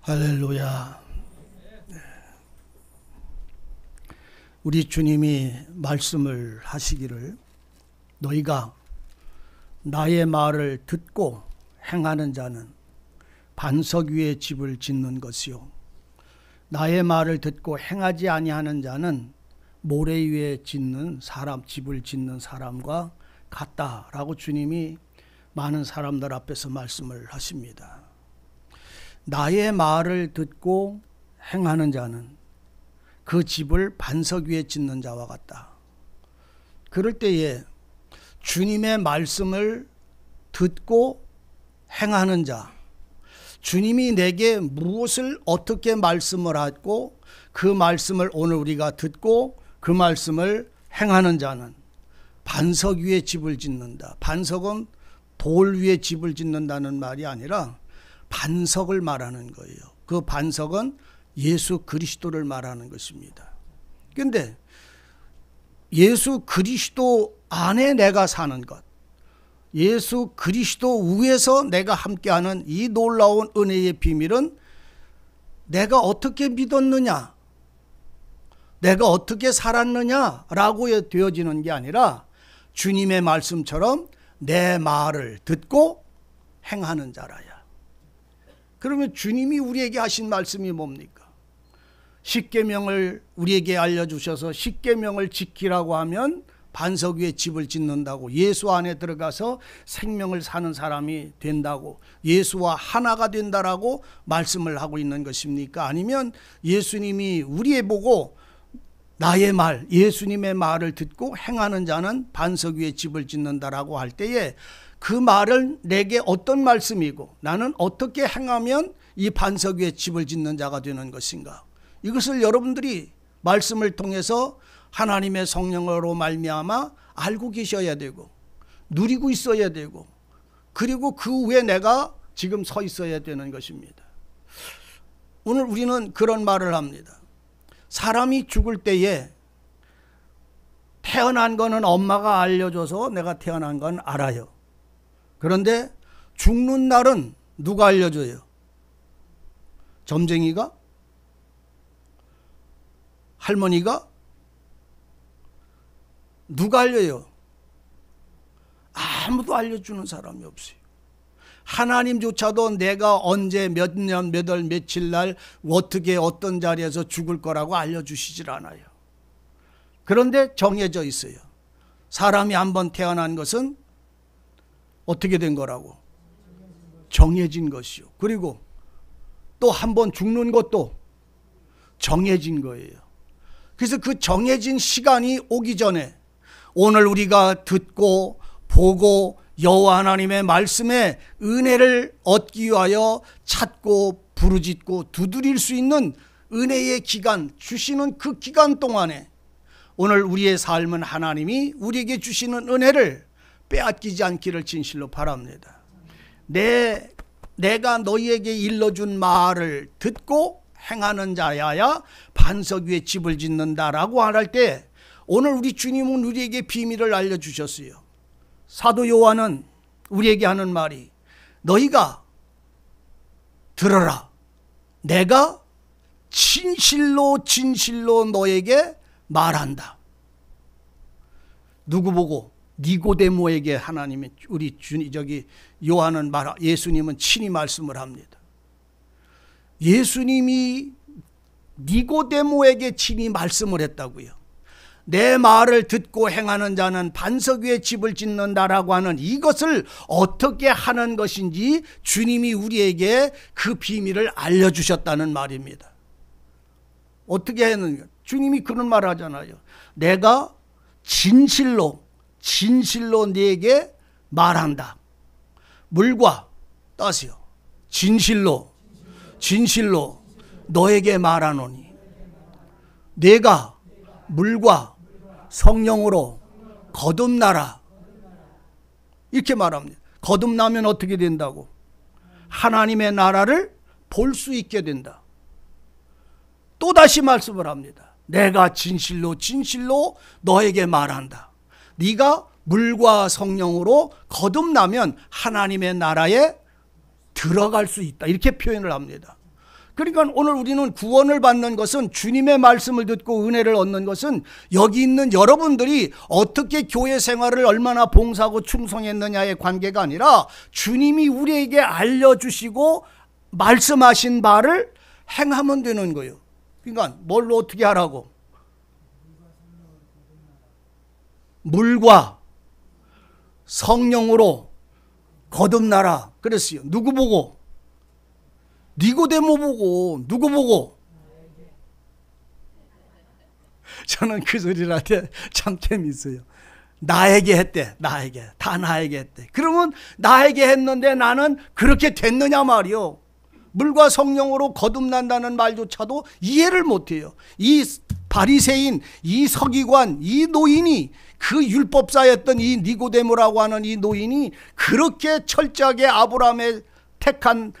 할렐루야. 우리 주님이 말씀을 하시기를 너희가 나의 말을 듣고 행하는 자는 반석 위에 집을 짓는 것이요 나의 말을 듣고 행하지 아니하는 자는 모래 위에 짓는 사람, 집을 짓는 사람과 같다라고 주님이 많은 사람들 앞에서 말씀을 하십니다. 나의 말을 듣고 행하는 자는 그 집을 반석 위에 짓는 자와 같다. 그럴 때에 주님의 말씀을 듣고 행하는 자, 주님이 내게 무엇을 어떻게 말씀을 하고 그 말씀을 오늘 우리가 듣고 그 말씀을 행하는 자는 반석 위에 집을 짓는다. 반석은 돌 위에 집을 짓는다는 말이 아니라 반석을 말하는 거예요. 그 반석은 예수 그리스도를 말하는 것입니다. 그런데 예수 그리스도 안에 내가 사는 것, 예수 그리스도 위에서 내가 함께하는 이 놀라운 은혜의 비밀은 내가 어떻게 믿었느냐, 내가 어떻게 살았느냐라고 되어지는 게 아니라 주님의 말씀처럼 내 말을 듣고 행하는 자라야. 그러면 주님이 우리에게 하신 말씀이 뭡니까? 십계명을 우리에게 알려주셔서 십계명을 지키라고 하면 반석 위에 집을 짓는다고, 예수 안에 들어가서 생명을 사는 사람이 된다고, 예수와 하나가 된다라고 말씀을 하고 있는 것입니까? 아니면 예수님이 우리에 보고 나의 말, 예수님의 말을 듣고 행하는 자는 반석 위에 집을 짓는다라고 할 때에 그 말은 내게 어떤 말씀이고 나는 어떻게 행하면 이 반석 위에 집을 짓는 자가 되는 것인가? 이것을 여러분들이 말씀을 통해서 하나님의 성령으로 말미암아 알고 계셔야 되고 누리고 있어야 되고 그리고 그 위에 내가 지금 서 있어야 되는 것입니다. 오늘 우리는 그런 말을 합니다. 사람이 죽을 때에 태어난 거는 엄마가 알려줘서 내가 태어난 건 알아요. 그런데 죽는 날은 누가 알려줘요? 점쟁이가? 할머니가? 누가 알려요? 아무도 알려주는 사람이 없어요. 하나님조차도 내가 언제 몇 년 몇 월 며칠 날 어떻게 어떤 자리에서 죽을 거라고 알려주시질 않아요. 그런데 정해져 있어요. 사람이 한번 태어난 것은 어떻게 된 거라고? 정해진 것이요. 그리고 또 한 번 죽는 것도 정해진 거예요. 그래서 그 정해진 시간이 오기 전에 오늘 우리가 듣고 보고 여호와 하나님의 말씀에 은혜를 얻기 위하여 찾고 부르짖고 두드릴 수 있는 은혜의 기간, 주시는 그 기간 동안에 오늘 우리의 삶은 하나님이 우리에게 주시는 은혜를 빼앗기지 않기를 진실로 바랍니다. 내가 너희에게 일러준 말을 듣고 행하는 자야야 반석 위에 집을 짓는다라고 할 때 오늘 우리 주님은 우리에게 비밀을 알려주셨어요. 사도 요한은 우리에게 하는 말이 너희가 들어라. 내가 진실로 진실로 너에게 말한다. 누구 보고? 니고데모에게 하나님이 우리 요한은 예수님은 친히 말씀을 합니다. 예수님이 니고데모에게 친히 말씀을 했다고요. 내 말을 듣고 행하는 자는 반석 위에 집을 짓는다라고 하는 이것을 어떻게 하는 것인지 주님이 우리에게 그 비밀을 알려주셨다는 말입니다. 어떻게 했는가? 주님이 그런 말을 하잖아요. 내가 진실로 네게 말한다. 물과 따스요. 진실로 너에게 말하노니 내가 물과 성령으로 거듭나라. 이렇게 말합니다. 거듭나면 어떻게 된다고? 하나님의 나라를 볼 수 있게 된다. 또다시 말씀을 합니다. 내가 진실로 너에게 말한다. 네가 물과 성령으로 거듭나면 하나님의 나라에 들어갈 수 있다. 이렇게 표현을 합니다. 그러니까 오늘 우리는 구원을 받는 것은, 주님의 말씀을 듣고 은혜를 얻는 것은 여기 있는 여러분들이 어떻게 교회 생활을 얼마나 봉사하고 충성했느냐의 관계가 아니라 주님이 우리에게 알려주시고 말씀하신 바를 행하면 되는 거예요. 그러니까 뭘로 어떻게 하라고? 물과 성령으로 거듭나라 그랬어요. 누구 보고? 니고데모 보고. 누구 보고? 저는 그 소리를 할 때 참 재밌어요. 나에게 했대. 나에게. 다 나에게 했대. 그러면 나에게 했는데 나는 그렇게 됐느냐 말이요. 물과 성령으로 거듭난다는 말조차도 이해를 못해요. 이 바리새인, 이 서기관, 이 노인이, 그 율법사였던 이 니고데모라고 하는 이 노인이 그렇게 철저하게 아브라함의 택한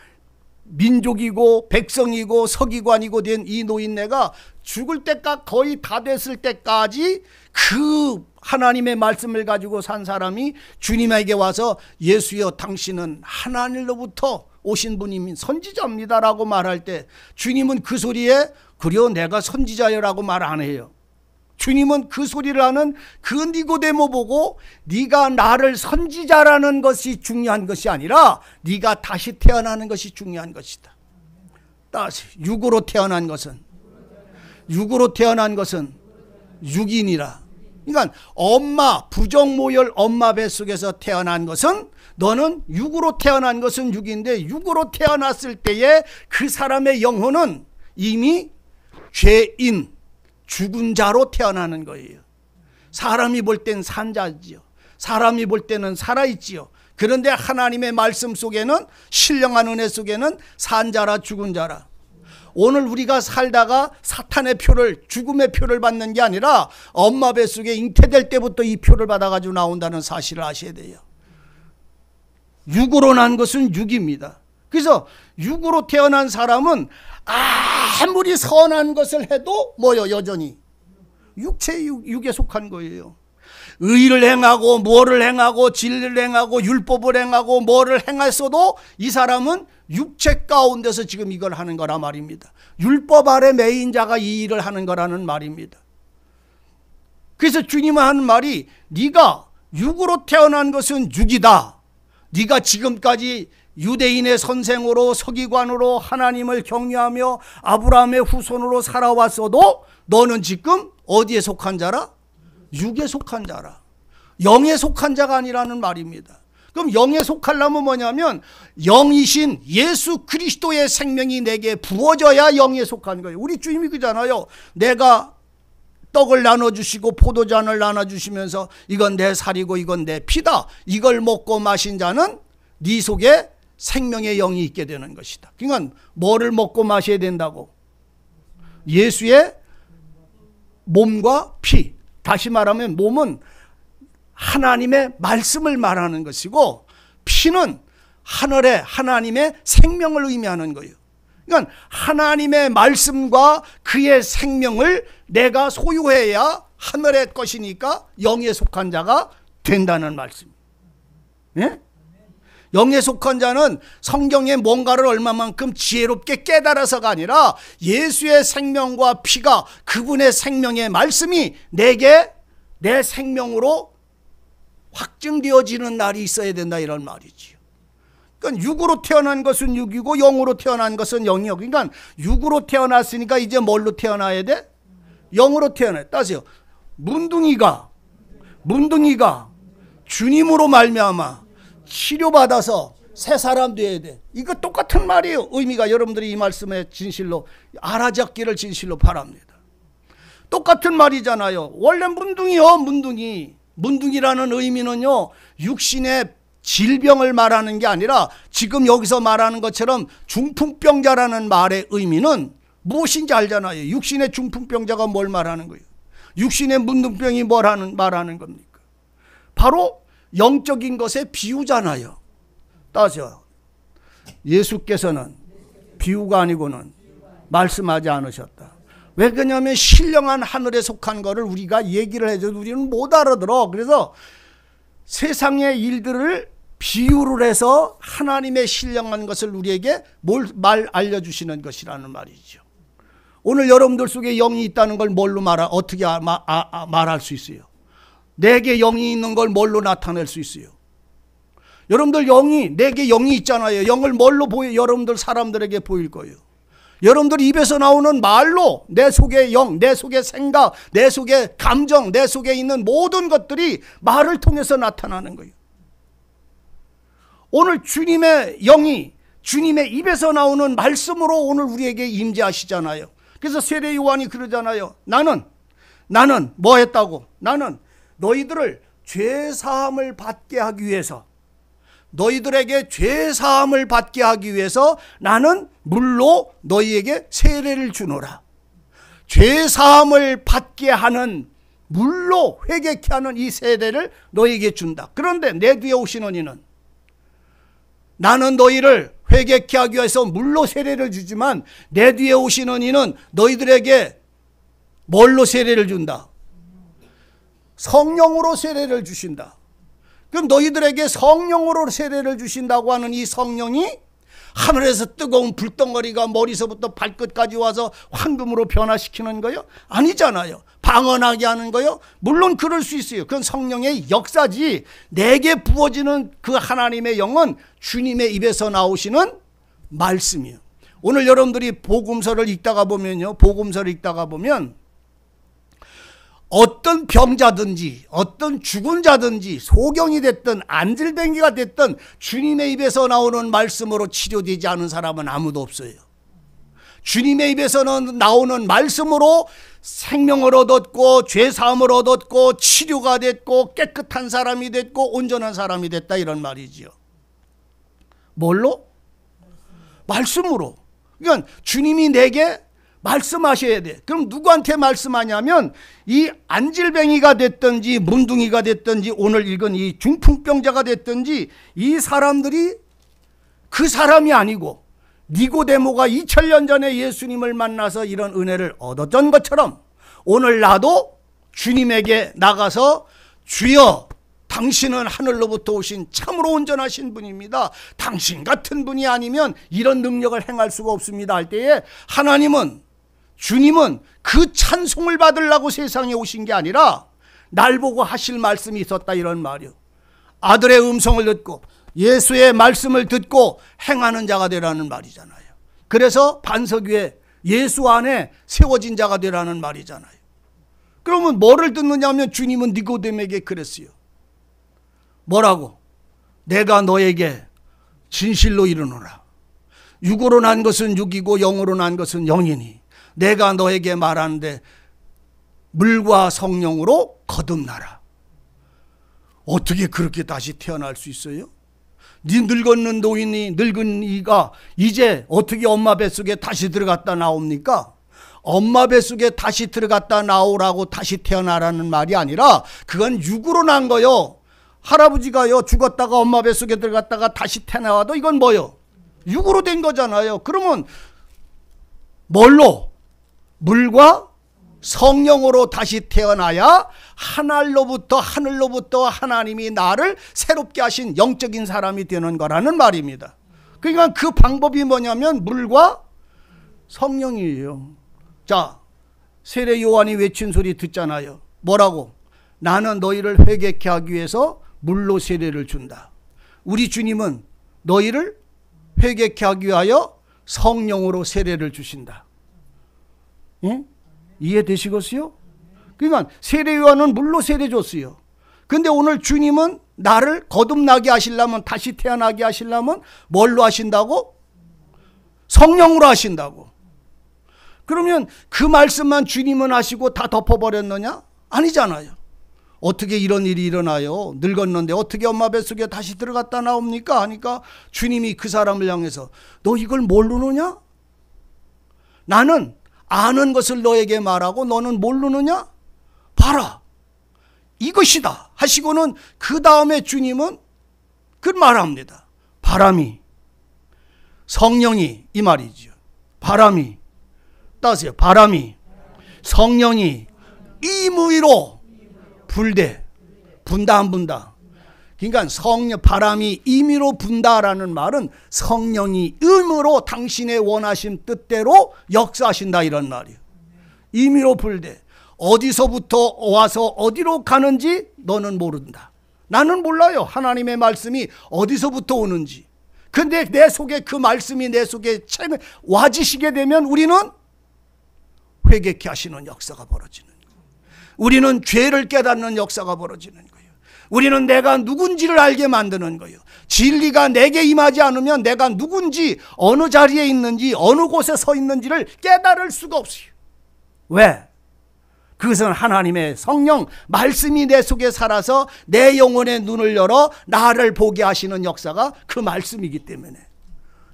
민족이고 백성이고 서기관이고 된 이 노인네가 죽을 때까지, 거의 다 됐을 때까지 그 하나님의 말씀을 가지고 산 사람이 주님에게 와서 예수여 당신은 하나님로부터 오신 분이면 선지자입니다라고 말할 때 주님은 그 소리에 그려 내가 선지자여라고 말 안 해요. 주님은 그 소리를 하는 그 니고데모 보고 네가 나를 선지자라는 것이 중요한 것이 아니라 네가 다시 태어나는 것이 중요한 것이다. 다시 육으로 태어난 것은 육인이라. 그러니까 엄마, 부정모열 엄마 뱃속에서 태어난 것은, 너는 육으로 태어난 것은 육인데 육으로 태어났을 때에 그 사람의 영혼은 이미 죄인, 죽은 자로 태어나는 거예요. 사람이 볼 땐 산자지요. 사람이 볼 때는 살아있지요. 그런데 하나님의 말씀 속에는, 신령한 은혜 속에는 산자라 죽은 자라. 오늘 우리가 살다가 사탄의 표를, 죽음의 표를 받는 게 아니라 엄마 뱃속에 잉태될 때부터 이 표를 받아가지고 나온다는 사실을 아셔야 돼요. 육으로 난 것은 육입니다. 그래서 육으로 태어난 사람은 아무리 선한 것을 해도 뭐요? 여전히 육에 속한 거예요. 의를 행하고 뭐를 행하고 진리를 행하고 율법을 행하고 뭐를 행했어도 이 사람은 육체 가운데서 지금 이걸 하는 거라 말입니다. 율법 아래 매인 자가 이 일을 하는 거라는 말입니다. 그래서 주님은 하는 말이, 네가 육으로 태어난 것은 육이다. 네가 지금까지 유대인의 선생으로 서기관으로 하나님을 경외하며 아브라함의 후손으로 살아왔어도 너는 지금 어디에 속한 자라? 육에 속한 자라. 영에 속한 자가 아니라는 말입니다. 그럼 영에 속하려면 뭐냐면 영이신 예수 그리스도의 생명이 내게 부어져야 영에 속한 거예요. 우리 주님이 그잖아요. 내가 떡을 나눠주시고 포도잔을 나눠주시면서 이건 내 살이고 이건 내 피다. 이걸 먹고 마신 자는 네 속에 생명의 영이 있게 되는 것이다. 그러니까 뭐를 먹고 마셔야 된다고? 예수의 몸과 피. 다시 말하면 몸은 하나님의 말씀을 말하는 것이고 피는 하늘의 하나님의 생명을 의미하는 거예요. 그러니까 하나님의 말씀과 그의 생명을 내가 소유해야 하늘의 것이니까 영에 속한 자가 된다는 말씀. 예? 영에 속한 자는 성경의 뭔가를 얼마만큼 지혜롭게 깨달아서가 아니라 예수의 생명과 피가, 그분의 생명의 말씀이 내게 내 생명으로 확증되어지는 날이 있어야 된다, 이런 말이지요. 그러니까 육으로 태어난 것은 육이고 영으로 태어난 것은 영이요. 그러니까 육으로 태어났으니까 이제 뭘로 태어나야 돼? 영으로 태어나야. 따세요. 문둥이가 주님으로 말미암아 치료받아서 새 사람 돼야 돼. 이거 똑같은 말이에요. 의미가 여러분들이 이 말씀의 진실로 알아듣기를 진실로 바랍니다. 똑같은 말이잖아요. 원래 문둥이요, 문둥이라는 의미는요, 육신의 질병을 말하는 게 아니라 지금 여기서 말하는 것처럼 중풍병자라는 말의 의미는 무엇인지 알잖아요. 육신의 중풍병자가 뭘 말하는 거예요? 육신의 문둥병이 말하는 겁니까? 바로 영적인 것의 비유잖아요. 따져. 예수께서는 비유가 아니고는 말씀하지 않으셨다. 왜 그러냐면 신령한 하늘에 속한 거를 우리가 얘기를 해줘도 우리는 못 알아들어. 그래서 세상의 일들을 비유를 해서 하나님의 신령한 것을 우리에게 말 알려주시는 것이라는 말이죠. 오늘 여러분들 속에 영이 있다는 걸 뭘로 어떻게 말할 수 있어요? 내게 영이 있는 걸 뭘로 나타낼 수 있어요? 여러분들 내게 영이 있잖아요. 영을 뭘로 여러분들 사람들에게 보일 거예요? 여러분들 입에서 나오는 말로 내 속의 영, 내 속의 생각, 내 속의 감정, 내 속에 있는 모든 것들이 말을 통해서 나타나는 거예요. 오늘 주님의 영이 주님의 입에서 나오는 말씀으로 오늘 우리에게 임재하시잖아요. 그래서 세례 요한이 그러잖아요. 나는 뭐 했다고? 나는 너희들을 죄사함을 받게 하기 위해서, 너희들에게 죄사함을 받게 하기 위해서 나는 물로 너희에게 세례를 주노라. 죄사함을 받게 하는, 물로 회개케 하는 이 세례를 너희에게 준다. 그런데 내 뒤에 오시는 이는, 나는 너희를 회개케 하기 위해서 물로 세례를 주지만 내 뒤에 오시는 이는 너희들에게 뭘로 세례를 준다? 성령으로 세례를 주신다. 그럼 너희들에게 성령으로 세례를 주신다고 하는 이 성령이 하늘에서 뜨거운 불덩어리가 머리서부터 발끝까지 와서 황금으로 변화시키는 거요? 아니잖아요. 방언하게 하는 거요? 물론 그럴 수 있어요. 그건 성령의 역사지. 내게 부어지는 그 하나님의 영은 주님의 입에서 나오시는 말씀이에요. 오늘 여러분들이 복음서를 읽다가 보면 어떤 병자든지 어떤 죽은 자든지 소경이 됐든 안질뱅이가 됐든 주님의 입에서 나오는 말씀으로 치료되지 않은 사람은 아무도 없어요. 주님의 입에서는 나오는 말씀으로 생명을 얻었고 죄사함을 얻었고 치료가 됐고 깨끗한 사람이 됐고 온전한 사람이 됐다, 이런 말이지요. 뭘로? 말씀으로. 그러니까 주님이 내게 말씀하셔야 돼. 그럼 누구한테 말씀하냐면 이 안질뱅이가 됐든지 문둥이가 됐든지 오늘 읽은 이 중풍병자가 됐든지 이 사람들이 그 사람이 아니고 니고데모가 2000년 전에 예수님을 만나서 이런 은혜를 얻었던 것처럼 오늘 나도 주님에게 나가서 주여 당신은 하늘로부터 오신 참으로 온전하신 분입니다. 당신 같은 분이 아니면 이런 능력을 행할 수가 없습니다 할 때에 주님은 그 찬송을 받으려고 세상에 오신 게 아니라 날 보고 하실 말씀이 있었다, 이런 말이요. 아들의 음성을 듣고 예수의 말씀을 듣고 행하는 자가 되라는 말이잖아요. 그래서 반석 위에 예수 안에 세워진 자가 되라는 말이잖아요. 그러면 뭐를 듣느냐 하면 주님은 니고데모에게 그랬어요. 뭐라고? 내가 너에게 진실로 이르노라. 육으로 난 것은 육이고 영으로 난 것은 영이니 내가 너에게 말하는데 물과 성령으로 거듭나라. 어떻게 그렇게 다시 태어날 수 있어요? 네 늙었는 늙은 이가 이제 어떻게 엄마 뱃속에 다시 들어갔다 나옵니까? 엄마 뱃속에 다시 들어갔다 나오라고 다시 태어나라는 말이 아니라 그건 육으로 난 거요. 할아버지가요 죽었다가 엄마 뱃속에 들어갔다가 다시 태어나와도 이건 뭐요? 육으로 된 거잖아요. 그러면 뭘로? 물과 성령으로 다시 태어나야 하늘로부터 하나님이 나를 새롭게 하신 영적인 사람이 되는 거라는 말입니다. 그러니까 그 방법이 뭐냐면 물과 성령이에요. 자, 세례 요한이 외친 소리 듣잖아요. 뭐라고? 나는 너희를 회개케 하기 위해서 물로 세례를 준다. 우리 주님은 너희를 회개케 하기 위하여 성령으로 세례를 주신다. 예? 이해되시겠어요? 그러니까 세례 요한은 물로 세례 줬어요. 근데 오늘 주님은 나를 거듭나게 하시려면, 다시 태어나게 하시려면 뭘로 하신다고? 성령으로 하신다고. 그러면 그 말씀만 주님은 하시고 다 덮어버렸느냐? 아니잖아요. 어떻게 이런 일이 일어나요? 늙었는데 어떻게 엄마 뱃속에 다시 들어갔다 나옵니까? 하니까 주님이 그 사람을 향해서 너 이걸 모르느냐? 나는 아는 것을 너에게 말하고 너는 모르느냐? 봐라, 이것이다 하시고는 그 다음에 주님은 그 말합니다. 바람이, 성령이, 이 말이죠. 바람이, 따세요. 바람이, 성령이 임의로 불대, 분다 안 분다? 그러니까 성령, 바람이 임의로 분다라는 말은 성령이 임으로 당신의 원하신 뜻대로 역사하신다 이런 말이에요. 임의로 불되 어디서부터 와서 어디로 가는지 너는 모른다. 나는 몰라요. 하나님의 말씀이 어디서부터 오는지. 근데 내 속에 그 말씀이 내 속에 와지시게 되면 우리는 회개케 하시는 역사가 벌어지는 거예요. 우리는 죄를 깨닫는 역사가 벌어지는 거예요. 우리는 내가 누군지를 알게 만드는 거예요. 진리가 내게 임하지 않으면 내가 누군지, 어느 자리에 있는지, 어느 곳에 서 있는지를 깨달을 수가 없어요. 왜? 그것은 하나님의 성령 말씀이 내 속에 살아서 내 영혼의 눈을 열어 나를 보게 하시는 역사가 그 말씀이기 때문에.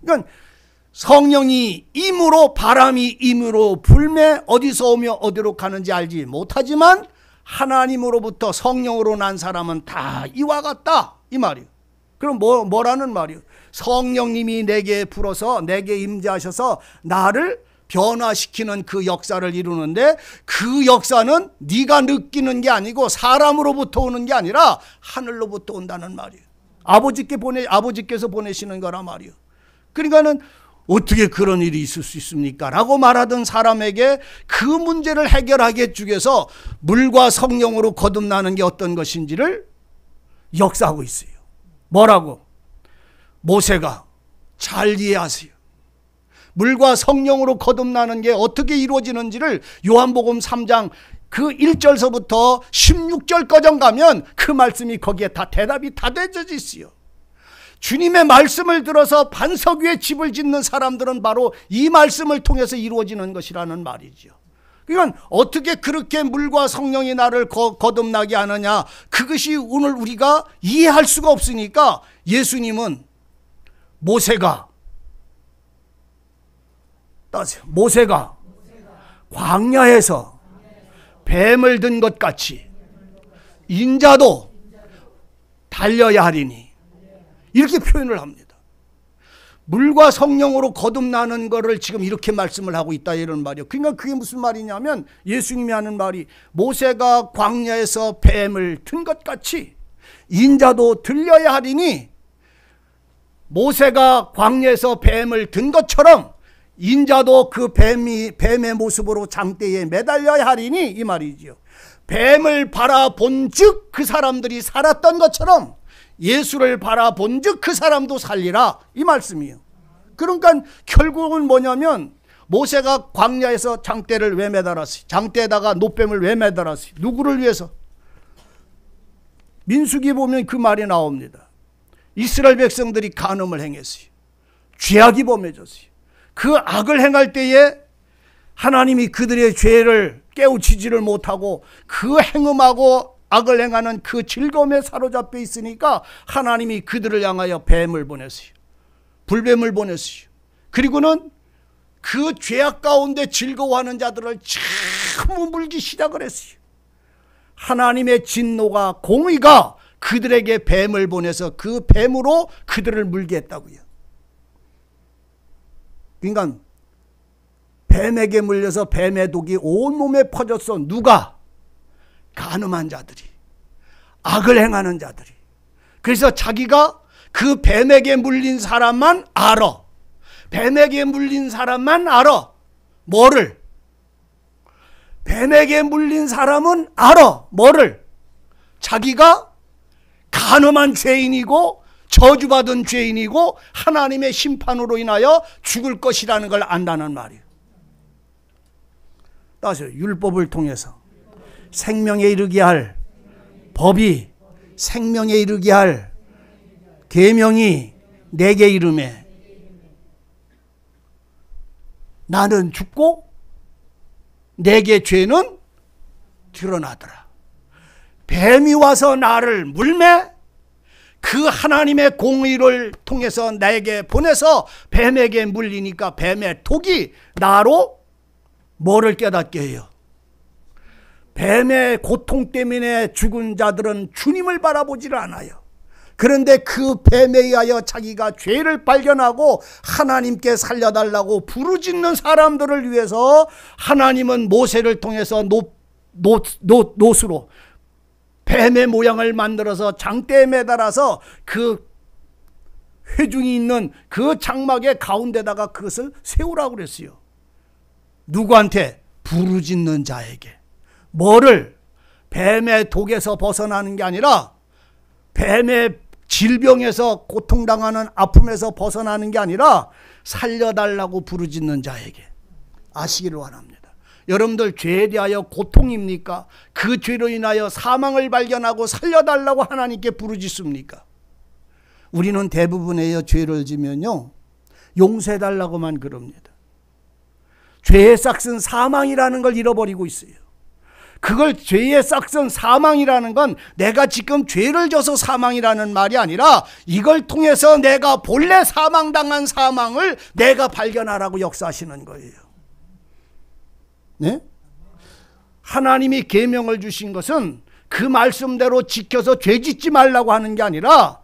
그러니까 성령이 임으로, 바람이 임으로 불매 어디서 오며 어디로 가는지 알지 못하지만 하나님으로부터 성령으로 난 사람은 다 이와 같다 이 말이에요. 그럼 뭐라는 말이에요? 성령님이 내게 불어서 내게 임재하셔서 나를 변화시키는 그 역사를 이루는데, 그 역사는 네가 느끼는 게 아니고 사람으로부터 오는 게 아니라 하늘로부터 온다는 말이에요. 아버지께서 보내시는 거란 말이에요. 그러니까는 어떻게 그런 일이 있을 수 있습니까? 라고 말하던 사람에게 그 문제를 해결하기 위해서 물과 성령으로 거듭나는 게 어떤 것인지를 역사하고 있어요. 뭐라고? 모세가 잘 이해하세요. 물과 성령으로 거듭나는 게 어떻게 이루어지는지를 요한복음 3장 그 1절서부터 16절까지 가면 그 말씀이 거기에 다 대답이 다 되어져 있어요. 주님의 말씀을 들어서 반석 위에 집을 짓는 사람들은 바로 이 말씀을 통해서 이루어지는 것이라는 말이죠. 그러니까 어떻게 그렇게 물과 성령이 나를 거듭나게 하느냐, 그것이 오늘 우리가 이해할 수가 없으니까 예수님은 모세가 광야에서 뱀을 든 것 같이 인자도 달려야 하리니 이렇게 표현을 합니다. 물과 성령으로 거듭나는 것을 지금 이렇게 말씀을 하고 있다 이런 말이에요. 그러니까 그게 무슨 말이냐면 예수님이 하는 말이 모세가 광야에서 뱀을 든 것 같이 인자도 들려야 하리니, 모세가 광야에서 뱀을 든 것처럼 인자도 그 뱀의 모습으로 장대에 매달려야 하리니 이 말이지요. 뱀을 바라본 즉 그 사람들이 살았던 것처럼 예수를 바라본 즉 그 사람도 살리라 이 말씀이에요. 그러니까 결국은 뭐냐면 모세가 광야에서 장대를 왜 매달았어요? 장대에다가 노뱀을 왜 매달았어요? 누구를 위해서? 민수기 보면 그 말이 나옵니다. 이스라엘 백성들이 간음을 행했어요. 죄악이 범해졌어요. 그 악을 행할 때에 하나님이 그들의 죄를 깨우치지를 못하고 그 행음하고 악을 행하는 그 즐거움에 사로잡혀 있으니까 하나님이 그들을 향하여 뱀을 보냈어요. 불뱀을 보냈어요. 그리고는 그 죄악 가운데 즐거워하는 자들을 전부 물기 시작을 했어요. 하나님의 진노가, 공의가 그들에게 뱀을 보내서 그 뱀으로 그들을 물게 했다고요. 그러니까 뱀에게 물려서 뱀의 독이 온몸에 퍼졌어. 누가? 간음한 자들이, 악을 행하는 자들이. 그래서 자기가 그 뱀에게 물린 사람만 알아. 뱀에게 물린 사람만 알아. 뭐를? 뱀에게 물린 사람은 알아. 뭐를? 자기가 간음한 죄인이고 저주받은 죄인이고 하나님의 심판으로 인하여 죽을 것이라는 걸 안다는 말이에요. 따라서 율법을 통해서 생명에 이르게 할 법이, 생명에 이르게 할 계명이 내게 이르매 나는 죽고 내게 죄는 드러나더라. 뱀이 와서 나를 물매 그 하나님의 공의를 통해서 나에게 보내서 뱀에게 물리니까 뱀의 독이 나로 뭐를 깨닫게 해요? 뱀의 고통 때문에 죽은 자들은 주님을 바라보지를 않아요. 그런데 그 뱀에 의하여 자기가 죄를 발견하고 하나님께 살려달라고 부르짖는 사람들을 위해서 하나님은 모세를 통해서 노수로 뱀의 모양을 만들어서 장대에 매달아서 그 회중이 있는 그 장막의 가운데다가 그것을 세우라고 그랬어요. 누구한테? 부르짖는 자에게. 뭐를? 뱀의 독에서 벗어나는 게 아니라, 뱀의 질병에서 고통당하는 아픔에서 벗어나는 게 아니라 살려달라고 부르짖는 자에게. 아시기를 원합니다. 여러분들 죄에 대하여 고통입니까? 그 죄로 인하여 사망을 발견하고 살려달라고 하나님께 부르짖습니까? 우리는 대부분의 죄를 지면요, 용서해달라고만 그럽니다. 죄의 싹은 사망이라는 걸 잃어버리고 있어요. 그걸 죄의 싹은 사망이라는 건 내가 지금 죄를 져서 사망이라는 말이 아니라 이걸 통해서 내가 본래 사망당한 사망을 내가 발견하라고 역사하시는 거예요. 네? 하나님이 계명을 주신 것은 그 말씀대로 지켜서 죄 짓지 말라고 하는 게 아니라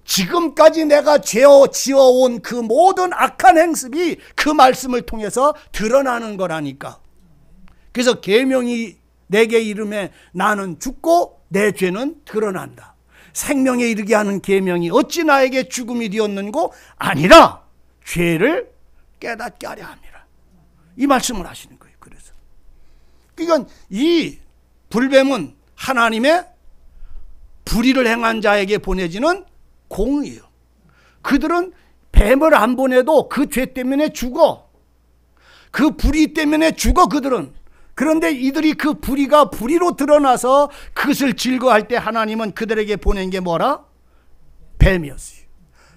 지금까지 내가 지어온 그 모든 악한 행습이 그 말씀을 통해서 드러나는 거라니까. 그래서 계명이 내게 이름에 나는 죽고 내 죄는 드러난다. 생명에 이르게 하는 계명이 어찌 나에게 죽음이 되었는고? 아니라 죄를 깨닫게 하려 함이라. 이 말씀을 하시는 거예요. 그래서 그러니까 이 불뱀은 하나님의 불의를 행한 자에게 보내지는 공이에요. 그들은 뱀을 안 보내도 그 죄 때문에 죽어. 그 불의 때문에 죽어 그들은. 그런데 이들이 그 불의가 불의로 드러나서 그것을 즐거워할 때 하나님은 그들에게 보낸 게 뭐라? 뱀이었어요.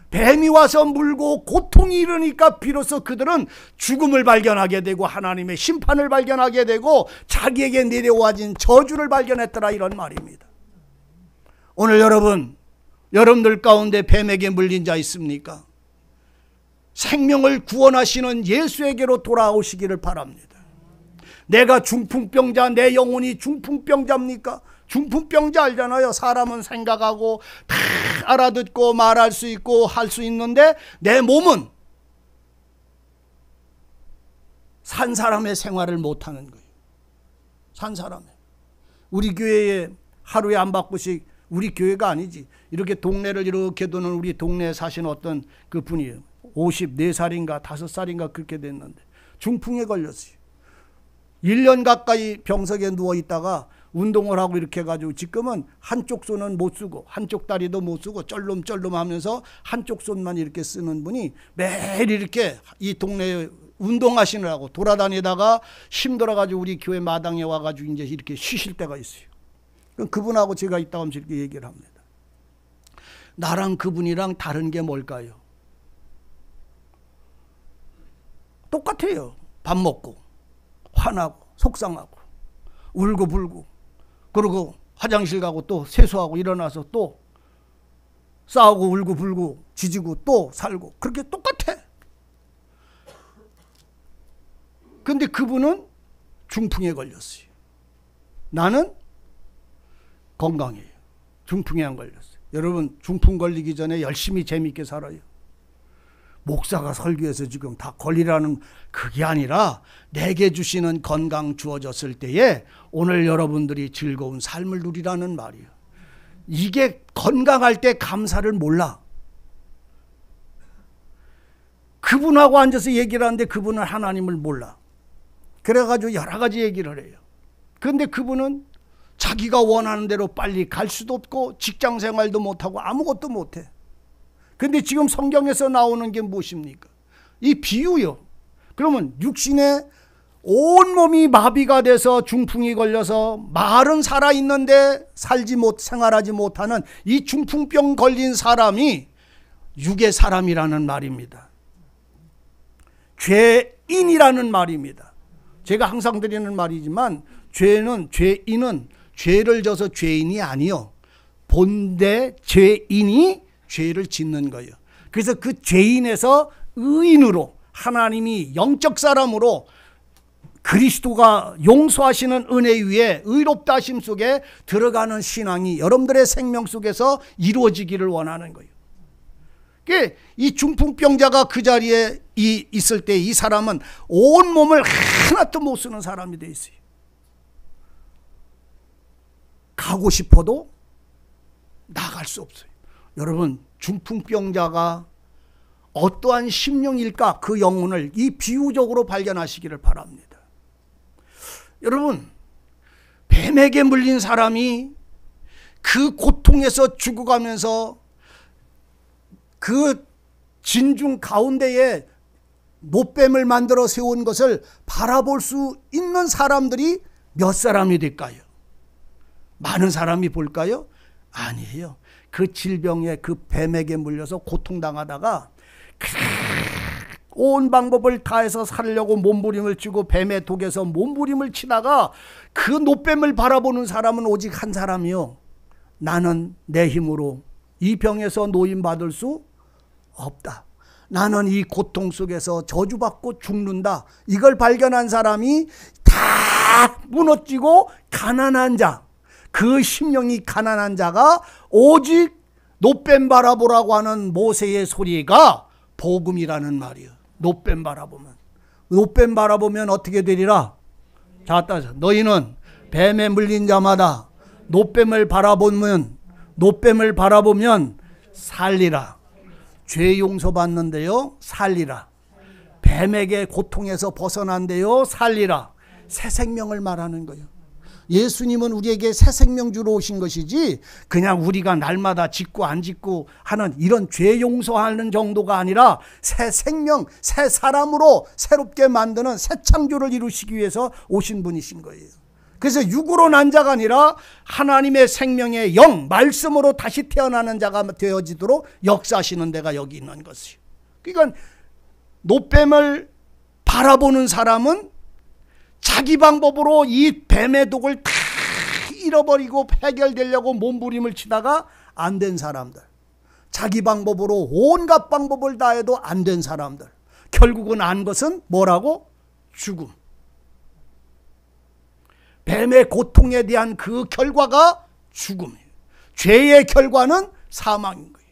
뱀이 와서 물고 고통이 일으니까 비로소 그들은 죽음을 발견하게 되고 하나님의 심판을 발견하게 되고 자기에게 내려와진 저주를 발견했더라, 이런 말입니다. 오늘 여러분들 가운데 뱀에게 물린 자 있습니까? 생명을 구원하시는 예수에게로 돌아오시기를 바랍니다. 내가 중풍병자, 내 영혼이 중풍병자입니까? 중풍병자 알잖아요. 사람은 생각하고 다 알아듣고 말할 수 있고 할 수 있는데 내 몸은 산 사람의 생활을 못하는 거예요. 산 사람의. 우리 교회에 하루에 한 바퀴씩, 우리 교회가 아니지, 이렇게 동네를 이렇게 도는 우리 동네에 사시는 어떤 그 분이에요. 54살인가 5살인가 그렇게 됐는데 중풍에 걸렸어요. 1년 가까이 병석에 누워있다가 운동을 하고 이렇게 해가지고 지금은 한쪽 손은 못 쓰고 한쪽 다리도 못 쓰고 쩔름쩔름 하면서 한쪽 손만 이렇게 쓰는 분이 매일 이렇게 이 동네에 운동하시느라고 돌아다니다가 힘들어가지고 우리 교회 마당에 와가지고 이제 이렇게 쉬실 때가 있어요. 그분하고 제가 이따 하면서 이렇게 얘기를 합니다. 나랑 그분이랑 다른 게 뭘까요? 똑같아요. 밥 먹고 화나고 속상하고 울고 불고 그리고 화장실 가고 또 세수하고 일어나서 또 싸우고 울고 불고 지지고 또 살고 그렇게 똑같아. 근데 그분은 중풍에 걸렸어요. 나는 건강해요. 중풍에 안 걸렸어요. 여러분 중풍 걸리기 전에 열심히 재미있게 살아요. 목사가 설교해서 지금 다 걸리라는 그게 아니라 내게 주시는 건강 주어졌을 때에 오늘 여러분들이 즐거운 삶을 누리라는 말이에요. 이게 건강할 때 감사를 몰라. 그분하고 앉아서 얘기를 하는데 그분은 하나님을 몰라. 그래가지고 여러 가지 얘기를 해요. 그런데 그분은 자기가 원하는 대로 빨리 갈 수도 없고 직장 생활도 못하고 아무것도 못해. 근데 지금 성경에서 나오는 게 무엇입니까? 이 비유요. 그러면 육신의 온몸이 마비가 돼서 중풍이 걸려서 말은 살아있는데 생활하지 못하는 이 중풍병 걸린 사람이 육의 사람이라는 말입니다. 죄인이라는 말입니다. 제가 항상 드리는 말이지만 죄인은 죄를 져서 죄인이 아니요. 본래 죄인이 죄를 짓는 거예요. 그래서 그 죄인에서 의인으로 하나님이 영적 사람으로 그리스도가 용서하시는 은혜 위에 의롭다 하심 속에 들어가는 신앙이 여러분들의 생명 속에서 이루어지기를 원하는 거예요. 이 중풍병자가 그 자리에 있을 때 이 사람은 온몸을 하나도 못 쓰는 사람이 돼 있어요. 나가고 싶어도 나갈 수 없어요. 여러분, 중풍병자가 어떠한 심령일까? 그 영혼을 이 비유적으로 발견하시기를 바랍니다. 여러분, 뱀에게 물린 사람이 그 고통에서 죽어가면서 그 진중 가운데에 노뱀을 만들어 세운 것을 바라볼 수 있는 사람들이 몇 사람이 될까요? 많은 사람이 볼까요? 아니에요. 그 질병에 그 뱀에게 물려서 고통당하다가 온 방법을 다해서 살려고 몸부림을 치고 뱀의 독에서 몸부림을 치다가 그 노뱀을 바라보는 사람은 오직 한 사람이요. 나는 내 힘으로 이 병에서 노임받을 수 없다. 나는 이 고통 속에서 저주받고 죽는다. 이걸 발견한 사람이 다 무너지고 가난한 자, 그 심령이 가난한 자가 오직 노뱀 바라보라고 하는 모세의 소리가 복음이라는 말이에요. 노뱀 바라보면 어떻게 되리라? 자, 따져. 너희는 뱀에 물린 자마다 노뱀을 바라보면 살리라. 죄 용서받는데요, 살리라. 뱀에게 고통에서 벗어난데요, 살리라. 새 생명을 말하는 거예요. 예수님은 우리에게 새 생명 주러 오신 것이지 그냥 우리가 날마다 짓고 안 짓고 하는 이런 죄 용서하는 정도가 아니라 새 생명, 새 사람으로 새롭게 만드는 새 창조를 이루시기 위해서 오신 분이신 거예요. 그래서 육으로 난 자가 아니라 하나님의 생명의 영, 말씀으로 다시 태어나는 자가 되어지도록 역사하시는 데가 여기 있는 것이에요. 그러니까 노뱀을 바라보는 사람은 자기 방법으로 이 뱀의 독을 다 잃어버리고 해결되려고 몸부림을 치다가 안 된 사람들, 자기 방법으로 온갖 방법을 다해도 안 된 사람들, 결국은 안 것은 뭐라고? 죽음. 뱀의 고통에 대한 그 결과가 죽음이에요. 죄의 결과는 사망인 거예요.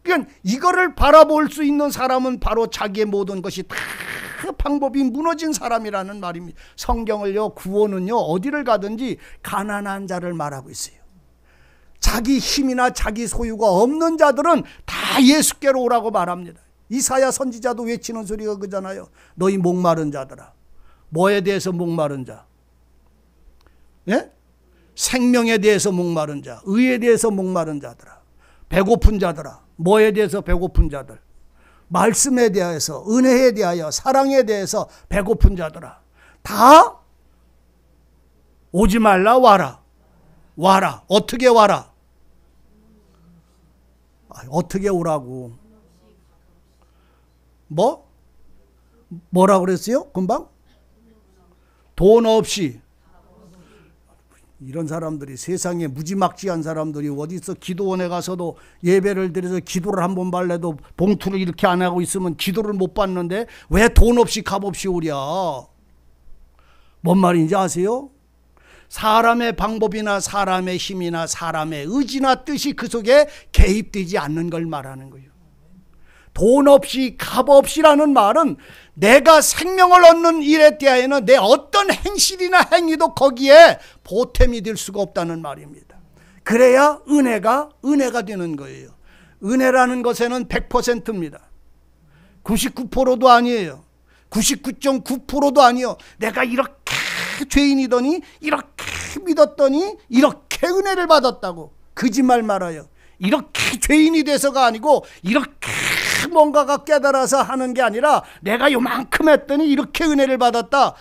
그러니까 이거를 바라볼 수 있는 사람은 바로 자기의 모든 것이 다 방법이 무너진 사람이라는 말입니다. 성경을요, 구원은요, 어디를 가든지 가난한 자를 말하고 있어요. 자기 힘이나 자기 소유가 없는 자들은 다 예수께로 오라고 말합니다. 이사야 선지자도 외치는 소리가 그잖아요. 너희 목마른 자들아. 뭐에 대해서 목마른 자? 예? 생명에 대해서 목마른 자, 의에 대해서 목마른 자들아. 배고픈 자들아. 뭐에 대해서 배고픈 자들? 말씀에 대해서, 은혜에 대하여, 사랑에 대해서 배고픈 자들아. 다 오지 말라, 와라. 와라. 어떻게 와라? 어떻게 오라고? 뭐라 그랬어요? 금방? 돈 없이. 이런 사람들이, 세상에 무지막지한 사람들이 어디서 기도원에 가서도 예배를 드려서 기도를 한 번 발래도 봉투를 이렇게 안 하고 있으면 기도를 못 받는데 왜 돈 없이 값 없이 오랴? 뭔 말인지 아세요? 사람의 방법이나 사람의 힘이나 사람의 의지나 뜻이 그 속에 개입되지 않는 걸 말하는 거예요. 돈 없이 값 없이라는 말은 내가 생명을 얻는 일에 대하여는 내 어떤 행실이나 행위도 거기에 보탬이 될 수가 없다는 말입니다. 그래야 은혜가 되는 거예요. 은혜라는 것에는 100%입니다. 99%도 아니에요. 99.9%도 아니에요. 내가 이렇게 죄인이더니 이렇게 믿었더니 이렇게 은혜를 받았다고. 거짓말 말아요. 이렇게 죄인이 돼서가 아니고 이렇게 뭔가가 깨달아서 하는 게 아니라 내가 요만큼 했더니 이렇게 은혜를 받았다.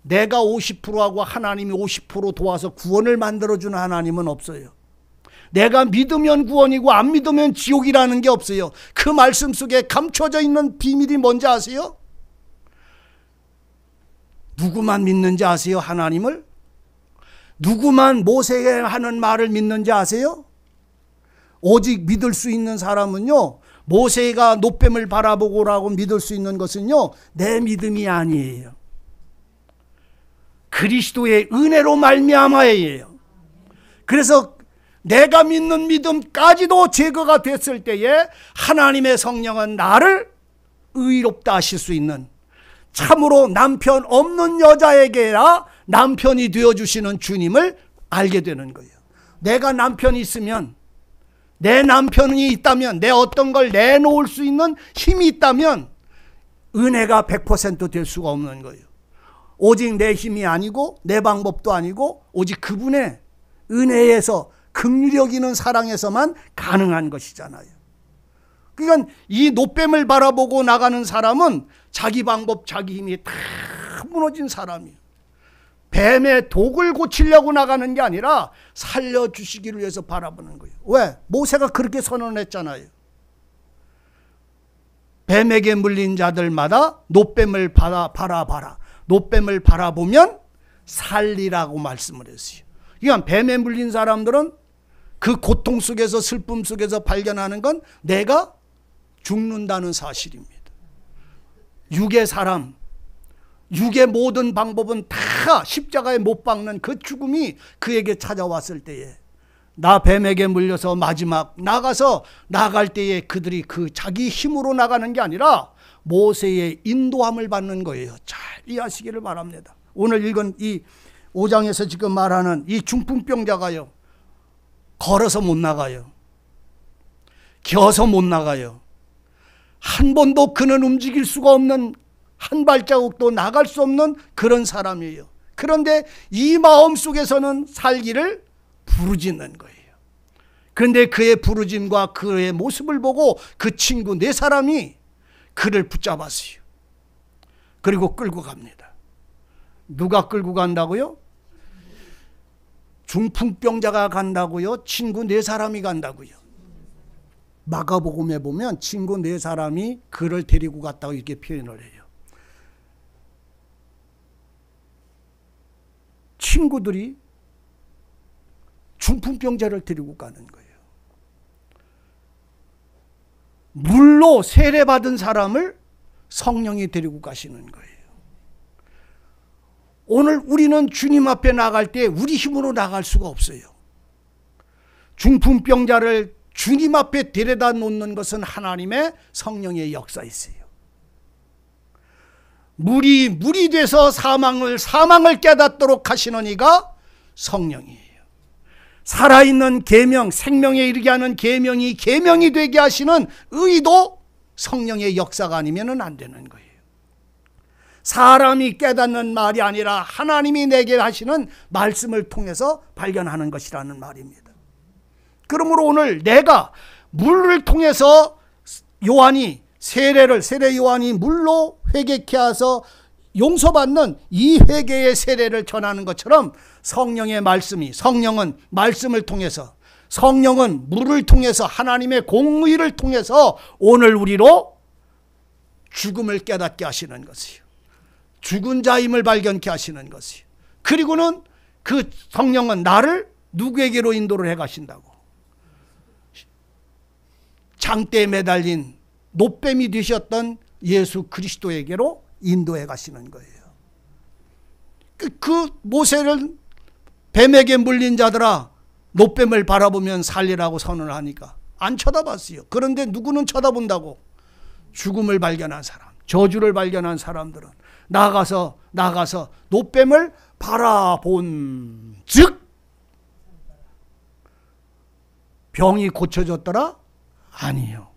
내가 50%하고 하나님이 50% 도와서 구원을 만들어주는 하나님은 없어요. 내가 믿으면 구원이고 안 믿으면 지옥이라는 게 없어요. 그 말씀 속에 감춰져 있는 비밀이 뭔지 아세요? 누구만 믿는지 아세요? 하나님을? 누구만 모세의 하는 말을 믿는지 아세요? 오직 믿을 수 있는 사람은요, 모세가 노뱀을 바라보고라고 믿을 수 있는 것은요, 내 믿음이 아니에요. 그리스도의 은혜로 말미암아예요. 그래서 내가 믿는 믿음까지도 제거가 됐을 때에 하나님의 성령은 나를 의롭다 하실 수 있는, 참으로 남편 없는 여자에게라 남편이 되어주시는 주님을 알게 되는 거예요. 내가 남편이 있으면, 내 남편이 있다면, 내 어떤 걸 내놓을 수 있는 힘이 있다면 은혜가 100% 될 수가 없는 거예요. 오직 내 힘이 아니고 내 방법도 아니고 오직 그분의 은혜에서, 긍휼력 있는 사랑에서만 가능한 것이잖아요. 그러니까 이 노뱀을 바라보고 나가는 사람은 자기 방법, 자기 힘이 다 무너진 사람이에요. 뱀의 독을 고치려고 나가는 게 아니라 살려주시기를 위해서 바라보는 거예요. 왜? 모세가 그렇게 선언했잖아요. 뱀에게 물린 자들마다 노뱀을 바라봐라. 노뱀을 바라보면 살리라고 말씀을 했어요. 그러니까 뱀에 물린 사람들은 그 고통 속에서, 슬픔 속에서 발견하는 건 내가 죽는다는 사실입니다. 육의 사람, 육의 모든 방법은 다 십자가에 못 박는 그 죽음이 그에게 찾아왔을 때에, 나 뱀에게 물려서 마지막 나갈 때에 그들이 그 자기 힘으로 나가는 게 아니라 모세의 인도함을 받는 거예요. 잘 이해하시기를 바랍니다. 오늘 읽은 이 5장에서 지금 말하는 이 중풍병자가요, 걸어서 못 나가요. 기어서 못 나가요. 한 번도 그는 움직일 수가 없는, 한 발자국도 나갈 수 없는 그런 사람이에요. 그런데 이 마음 속에서는 살기를 부르짖는 거예요. 그런데 그의 부르짐과 그의 모습을 보고 그 친구 네 사람이 그를 붙잡았어요. 그리고 끌고 갑니다. 누가 끌고 간다고요? 중풍병자가 간다고요? 친구 네 사람이 간다고요? 마가복음에 보면 친구 네 사람이 그를 데리고 갔다고 이렇게 표현을 해요. 친구들이 중풍병자를 데리고 가는 거예요. 물로 세례받은 사람을 성령이 데리고 가시는 거예요. 오늘 우리는 주님 앞에 나갈 때 우리 힘으로 나갈 수가 없어요. 중풍병자를 주님 앞에 데려다 놓는 것은 하나님의 성령의 역사이세요. 물이 돼서 사망을 깨닫도록 하시는 이가 성령이에요. 살아있는 계명, 생명에 이르게 하는 계명이 되게 하시는 의도 성령의 역사가 아니면 안 되는 거예요. 사람이 깨닫는 말이 아니라 하나님이 내게 하시는 말씀을 통해서 발견하는 것이라는 말입니다. 그러므로 오늘 내가 물을 통해서 세례 요한이 물로 회개케 하서 용서받는 이 회개의 세례를 전하는 것처럼 성령의 말씀이, 성령은 말씀을 통해서, 성령은 물을 통해서, 하나님의 공의를 통해서 오늘 우리로 죽음을 깨닫게 하시는 것이요, 죽은 자임을 발견케 하시는 것이요, 그리고는 그 성령은 나를 누구에게로 인도를 해 가신다고? 장대에 매달린 노뱀이 되셨던 예수 그리스도에게로 인도해 가시는 거예요. 그 모세를 뱀에게 물린 자들아 노뱀을 바라보면 살리라고 선언을 하니까 안 쳐다봤어요. 그런데 누구는 쳐다본다고? 죽음을 발견한 사람, 저주를 발견한 사람들은 나가서 노뱀을 바라본 즉 병이 고쳐졌더라? 아니요.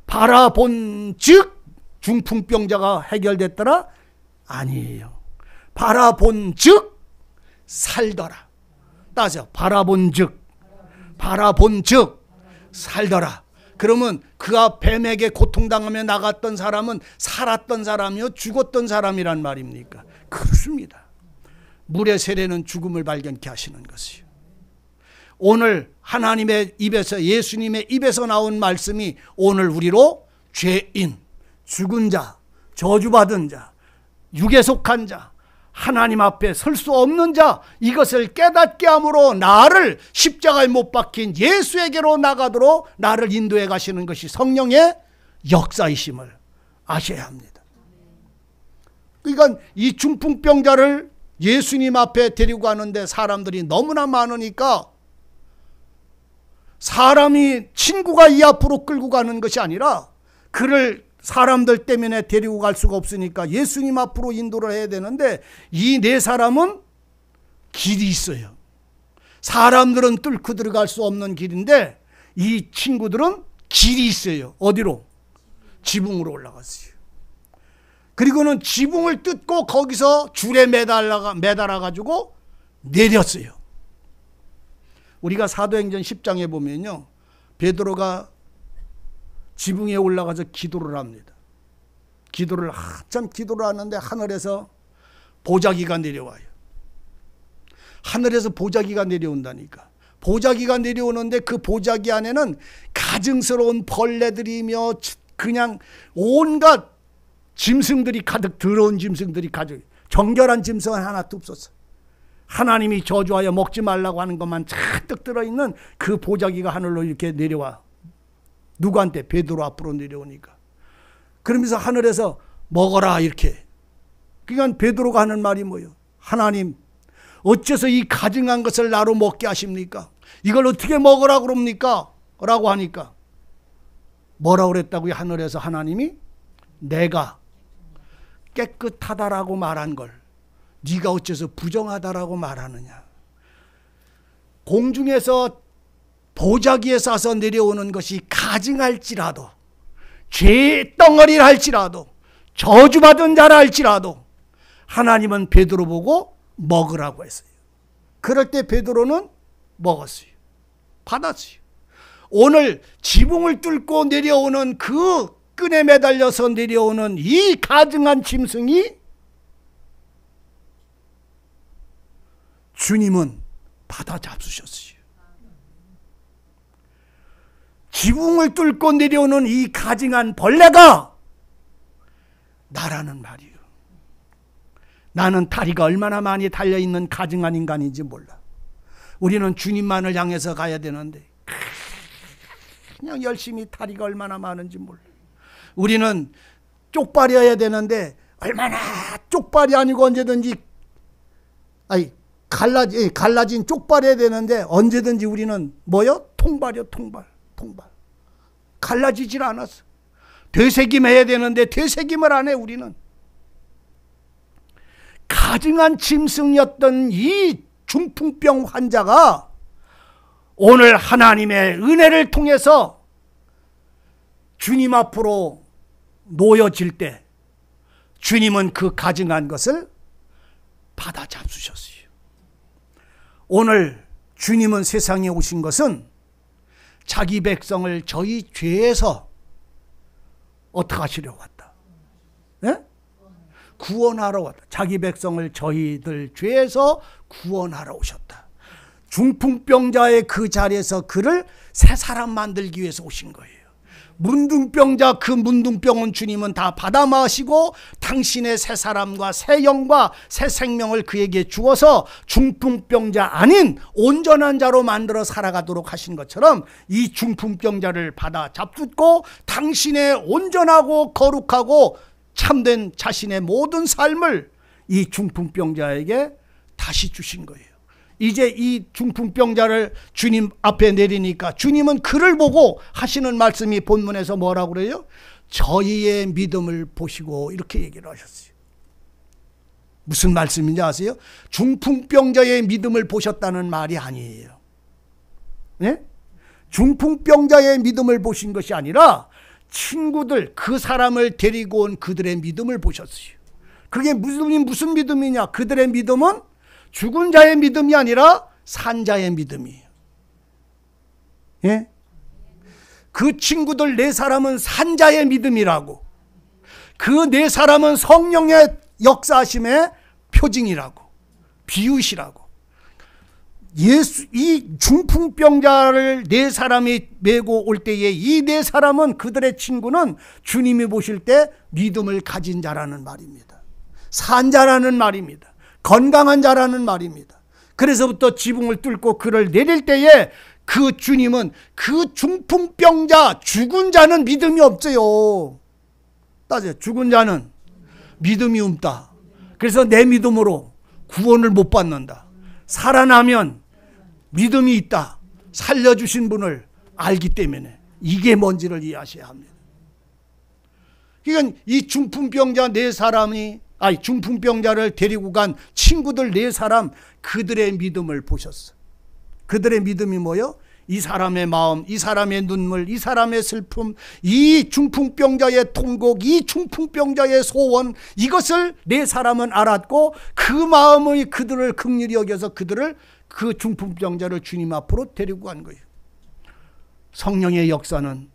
바라본 즉 중풍병자가 해결됐더라? 아니에요. 바라본 즉 살더라. 따져. 바라본 즉 살더라. 그러면 그가 뱀에게 고통당하며 나갔던 사람은 살았던 사람이요, 죽었던 사람이란 말입니까? 그렇습니다. 물의 세례는 죽음을 발견케 하시는 것이요. 오늘 하나님의 입에서, 예수님의 입에서 나온 말씀이 오늘 우리로 죄인, 죽은 자, 저주받은 자, 육에 속한 자, 하나님 앞에 설 수 없는 자, 이것을 깨닫게 함으로 나를 십자가에 못 박힌 예수에게로 나가도록 나를 인도해 가시는 것이 성령의 역사이심을 아셔야 합니다. 그러니까 이 중풍병자를 예수님 앞에 데리고 가는데 사람들이 너무나 많으니까 사람이, 친구가 이 앞으로 끌고 가는 것이 아니라 그를 사람들 때문에 데리고 갈 수가 없으니까 예수님 앞으로 인도를 해야 되는데 이 네 사람은 길이 있어요. 사람들은 뚫고 들어갈 수 없는 길인데 이 친구들은 길이 있어요. 어디로? 지붕으로 올라갔어요. 그리고는 지붕을 뜯고 거기서 줄에 매달아 가지고 내렸어요. 우리가 사도행전 10장에 보면요, 베드로가 지붕에 올라가서 기도를 합니다. 기도를 한참 기도를 하는데 하늘에서 보자기가 내려와요. 하늘에서 보자기가 내려온다니까. 보자기가 내려오는데 그 보자기 안에는 가증스러운 벌레들이며 그냥 온갖 짐승들이 가득, 더러운 짐승들이 가득, 정결한 짐승은 하나도 없었어. 하나님이 저주하여 먹지 말라고 하는 것만 잔뜩 들어있는 그 보자기가 하늘로 이렇게 내려와. 누구한테? 베드로 앞으로 내려오니까. 그러면서 하늘에서 먹어라 이렇게. 그러니까 베드로가 하는 말이 뭐예요? 하나님, 어째서 이 가증한 것을 나로 먹게 하십니까? 이걸 어떻게 먹으라 그럽니까? 라고 하니까 뭐라고 그랬다고요? 하늘에서 하나님이 내가 깨끗하다라고 말한 걸 네가 어째서 부정하다라고 말하느냐. 공중에서 보자기에 싸서 내려오는 것이 가증할지라도, 죄의 덩어리를 할지라도, 저주받은 자라 할지라도 하나님은 베드로 보고 먹으라고 했어요. 그럴 때 베드로는 먹었어요. 받았어요. 오늘 지붕을 뚫고 내려오는 그 끈에 매달려서 내려오는 이 가증한 짐승이 주님은 받아 잡수셨어요. 지붕을 뚫고 내려오는 이 가증한 벌레가 나라는 말이에요. 나는 다리가 얼마나 많이 달려있는 가증한 인간인지 몰라. 우리는 주님만을 향해서 가야 되는데 그냥 열심히 다리가 얼마나 많은지 몰라. 우리는 쪽발이어야 되는데 얼마나 쪽발이 아니고 언제든지 갈라진 쪽발해야 되는데 언제든지 우리는 뭐요? 통발이요. 통발. 갈라지질 않았어. 되새김해야 되는데 되새김을 안 해. 우리는 가증한 짐승이었던 이 중풍병 환자가 오늘 하나님의 은혜를 통해서 주님 앞으로 놓여질 때 주님은 그 가증한 것을 받아 잡수셨어요. 오늘 주님은 세상에 오신 것은 자기 백성을 저희 죄에서 어떻게 하시려고 왔다? 네? 구원하러 왔다. 자기 백성을 저희들 죄에서 구원하러 오셨다. 중풍병자의 그 자리에서 그를 새 사람 만들기 위해서 오신 거예요. 문둥병자, 그 문둥병은 주님은 다 받아 마시고 당신의 새 사람과 새 영과 새 생명을 그에게 주어서 중풍병자 아닌 온전한 자로 만들어 살아가도록 하신 것처럼 이 중풍병자를 받아 잡숫고 당신의 온전하고 거룩하고 참된 자신의 모든 삶을 이 중풍병자에게 다시 주신 거예요. 이제 이 중풍병자를 주님 앞에 내리니까 주님은 그를 보고 하시는 말씀이 본문에서 뭐라고 그래요? 저희의 믿음을 보시고 이렇게 얘기를 하셨어요. 무슨 말씀인지 아세요? 중풍병자의 믿음을 보셨다는 말이 아니에요. 네? 중풍병자의 믿음을 보신 것이 아니라 친구들, 그 사람을 데리고 온 그들의 믿음을 보셨어요. 그게 무슨 믿음이냐? 그들의 믿음은 죽은 자의 믿음이 아니라 산 자의 믿음이에요. 예? 그 친구들 네 사람은 산 자의 믿음이라고. 그 네 사람은 성령의 역사하심의 표징이라고, 비유시라고. 이 중풍병자를 네 사람이 메고 올 때에 이 네 사람은, 그들의 친구는 주님이 보실 때 믿음을 가진 자라는 말입니다. 산 자라는 말입니다. 건강한 자라는 말입니다. 그래서부터 지붕을 뚫고 그를 내릴 때에 그 주님은 그 중풍병자, 죽은 자는 믿음이 없어요. 따져요. 죽은 자는 믿음이 없다. 그래서 내 믿음으로 구원을 못 받는다. 살아나면 믿음이 있다. 살려주신 분을 알기 때문에 이게 뭔지를 이해하셔야 합니다. 그러니까 이 중풍병자 네 사람이, 중풍병자를 데리고 간 친구들 네 사람, 그들의 믿음을 보셨어. 그들의 믿음이 뭐요? 이 사람의 마음, 이 사람의 눈물, 이 사람의 슬픔, 이 중풍병자의 통곡, 이 중풍병자의 소원, 이것을 네 사람은 알았고 그 마음의 그들을 긍휼히 여겨서 그들을, 그 중풍병자를 주님 앞으로 데리고 간 거예요. 성령의 역사는,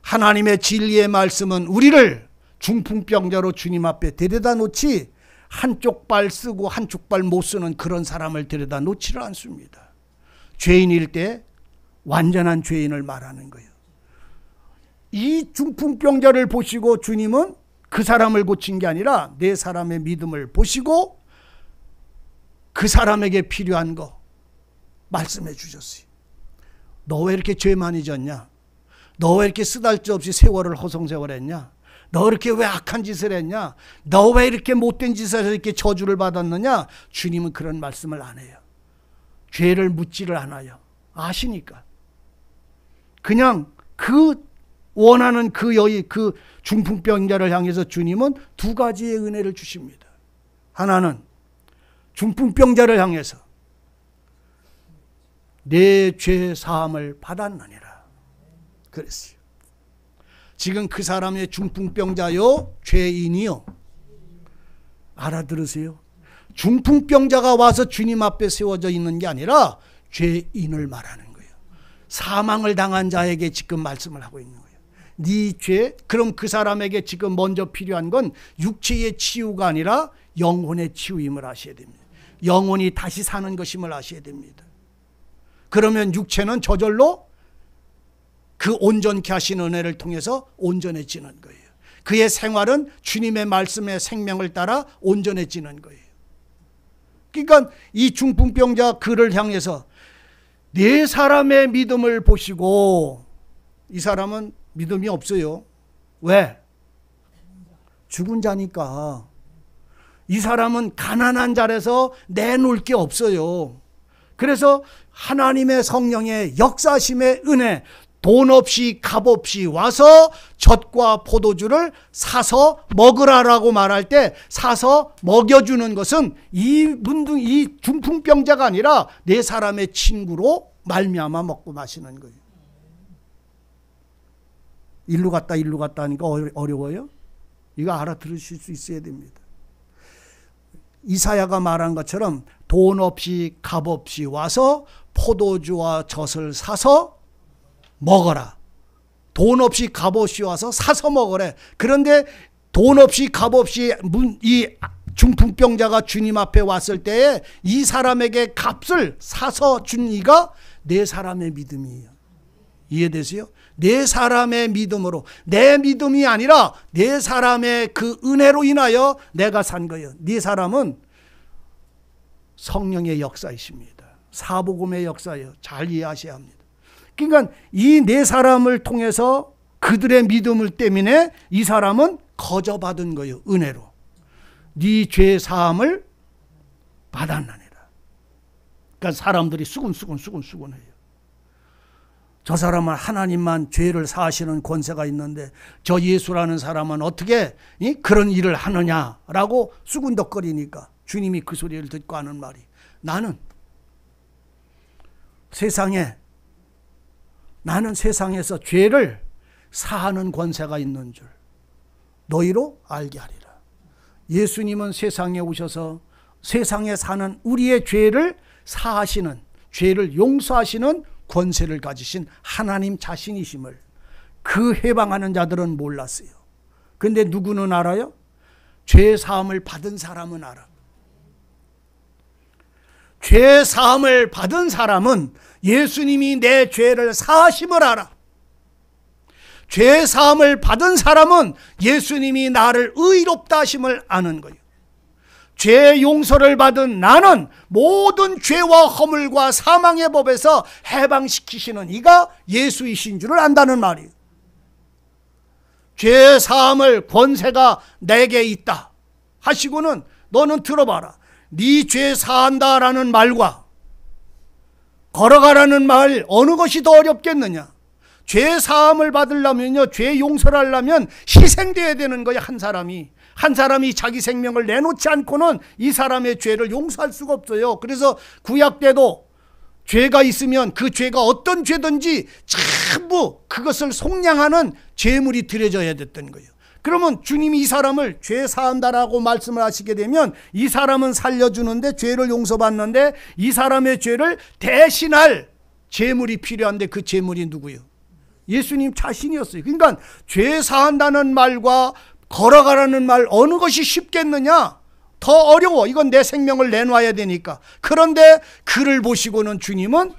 하나님의 진리의 말씀은 우리를 중풍병자로 주님 앞에 데려다 놓지 한쪽 발 쓰고 한쪽 발 못 쓰는 그런 사람을 데려다 놓지를 않습니다. 죄인일 때 완전한 죄인을 말하는 거예요. 이 중풍병자를 보시고 주님은 그 사람을 고친 게 아니라 네 사람의 믿음을 보시고 그 사람에게 필요한 거 말씀해 주셨어요. 너 왜 이렇게 죄 많이 졌냐? 너 왜 이렇게 쓰달데없이 세월을 허송세월했냐? 너 이렇게 왜 악한 짓을 했냐? 너 왜 이렇게 못된 짓을 해서 이렇게 저주를 받았느냐? 주님은 그런 말씀을 안 해요. 죄를 묻지를 않아요. 아시니까. 그냥 그 원하는 그 여인, 그 중풍병자를 향해서 주님은 두 가지의 은혜를 주십니다. 하나는 중풍병자를 향해서 내 죄 사함을 받았느니라 그랬어요. 지금 그 사람의 중풍병자요, 죄인이요. 알아들으세요? 중풍병자가 와서 주님 앞에 세워져 있는 게 아니라 죄인을 말하는 거예요. 사망을 당한 자에게 지금 말씀을 하고 있는 거예요. 네 죄, 그럼 그 사람에게 지금 먼저 필요한 건 육체의 치유가 아니라 영혼의 치유임을 아셔야 됩니다. 영혼이 다시 사는 것임을 아셔야 됩니다. 그러면 육체는 저절로 그 온전케 하신 은혜를 통해서 온전해지는 거예요. 그의 생활은 주님의 말씀의 생명을 따라 온전해지는 거예요. 그러니까 이 중풍병자 그를 향해서 네 사람의 믿음을 보시고, 이 사람은 믿음이 없어요. 왜? 죽은 자니까. 이 사람은 가난한 자라서 내놓을 게 없어요. 그래서 하나님의 성령의 역사심의 은혜, 돈 없이 값 없이 와서 젖과 포도주를 사서 먹으라라고 말할 때 사서 먹여주는 것은 이 중풍병자가 아니라 네 사람의 친구로 말미암아 먹고 마시는 거예요. 일로 갔다 하니까 어려워요? 이거 알아들으실 수 있어야 됩니다. 이사야가 말한 것처럼 돈 없이 값 없이 와서 포도주와 젖을 사서 먹어라. 돈 없이 값 없이 와서 사서 먹으래. 그런데 돈 없이 값 없이 이 중풍병자가 주님 앞에 왔을 때에 이 사람에게 값을 사서 준 이가 네 사람의 믿음이에요. 이해되세요? 네 사람의 믿음으로, 내 믿음이 아니라 네 사람의 그 은혜로 인하여 내가 산 거예요. 네 사람은 성령의 역사이십니다. 사복음의 역사예요. 잘 이해하셔야 합니다. 그러니까 이 네 사람을 통해서 그들의 믿음을 때문에 이 사람은 거저받은 거예요. 은혜로. 네 죄 사함을 받았나니라. 그러니까 사람들이 수군해요. 저 사람은 하나님만 죄를 사하시는 권세가 있는데 저 예수라는 사람은 어떻게 그런 일을 하느냐라고 수군덕거리니까 주님이 그 소리를 듣고 하는 말이, 나는 세상에서 죄를 사하는 권세가 있는 줄 너희로 알게 하리라. 예수님은 세상에 오셔서 세상에 사는 우리의 죄를 사하시는, 죄를 용서하시는 권세를 가지신 하나님 자신이심을 그 해방하는 자들은 몰랐어요. 근데 누구는 알아요? 죄 사함을 받은 사람은 알아. 죄 사함을 받은 사람은 예수님이 내 죄를 사하심을 알아. 죄 사함을 받은 사람은 예수님이 나를 의롭다 하심을 아는 거예요. 죄 용서를 받은 나는 모든 죄와 허물과 사망의 법에서 해방시키시는 이가 예수이신 줄을 안다는 말이에요. 죄 사함을 권세가 내게 있다 하시고는 너는 들어봐라. 네 죄 사한다라는 말과 걸어가라는 말 어느 것이 더 어렵겠느냐. 죄 사함을 받으려면요, 죄 용서를 하려면 희생돼야 되는 거예요. 한 사람이 자기 생명을 내놓지 않고는 이 사람의 죄를 용서할 수가 없어요. 그래서 구약 때도 죄가 있으면 그 죄가 어떤 죄든지 전부 그것을 속량하는 제물이 드려져야 됐던 거예요. 그러면 주님이 이 사람을 죄 사한다라고 말씀을 하시게 되면 이 사람은 살려주는데, 죄를 용서받는데, 이 사람의 죄를 대신할 제물이 필요한데 그 제물이 누구예요? 예수님 자신이었어요. 그러니까 죄 사한다는 말과 걸어가라는 말, 어느 것이 쉽겠느냐? 더 어려워. 이건 내 생명을 내놔야 되니까. 그런데 그를 보시고는 주님은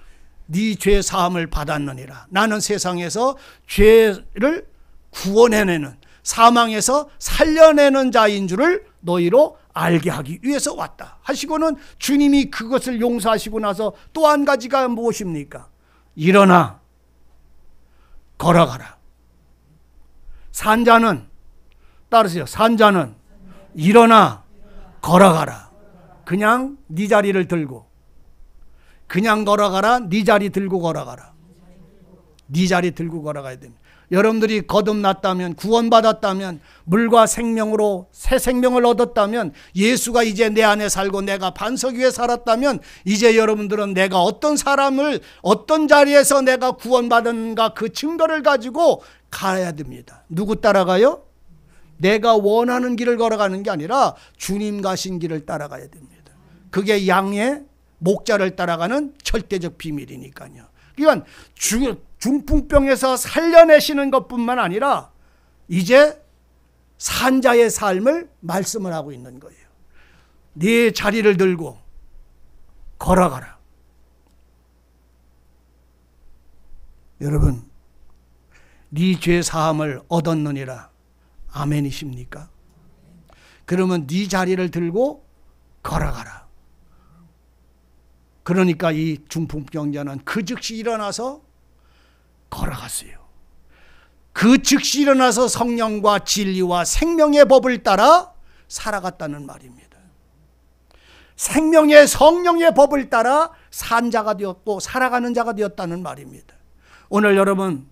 네 죄 사함을 받았느니라. 나는 세상에서 죄를 구원해내는, 사망에서 살려내는 자인 줄을 너희로 알게 하기 위해서 왔다 하시고는, 주님이 그것을 용서하시고 나서 또 한 가지가 무엇입니까? 일어나 걸어가라. 산자는, 따르세요, 산자는 일어나 걸어가라. 그냥 네 자리를 들고, 그냥 걸어가라. 네 자리 들고 걸어가라. 네 자리 들고 걸어가야 됩니다. 여러분들이 거듭났다면, 구원받았다면, 물과 생명으로 새 생명을 얻었다면, 예수가 이제 내 안에 살고 내가 반석 위에 살았다면, 이제 여러분들은 내가 어떤 사람을 어떤 자리에서 내가 구원받은가 그 증거를 가지고 가야 됩니다. 누구 따라가요? 내가 원하는 길을 걸어가는 게 아니라 주님 가신 길을 따라가야 됩니다. 그게 양의 목자를 따라가는 절대적 비밀이니까요. 그러니까 중풍병에서 살려내시는 것뿐만 아니라 이제 산자의 삶을 말씀을 하고 있는 거예요. 네 자리를 들고 걸어가라. 여러분, 네 죄 사함을 얻었느니라. 아멘이십니까? 그러면 네 자리를 들고 걸어가라. 그러니까 이 중풍병자는 그 즉시 일어나서 걸어갔어요. 그 즉시 일어나서 성령과 진리와 생명의 법을 따라 살아갔다는 말입니다. 생명의 성령의 법을 따라 산 자가 되었고 살아가는 자가 되었다는 말입니다. 오늘 여러분,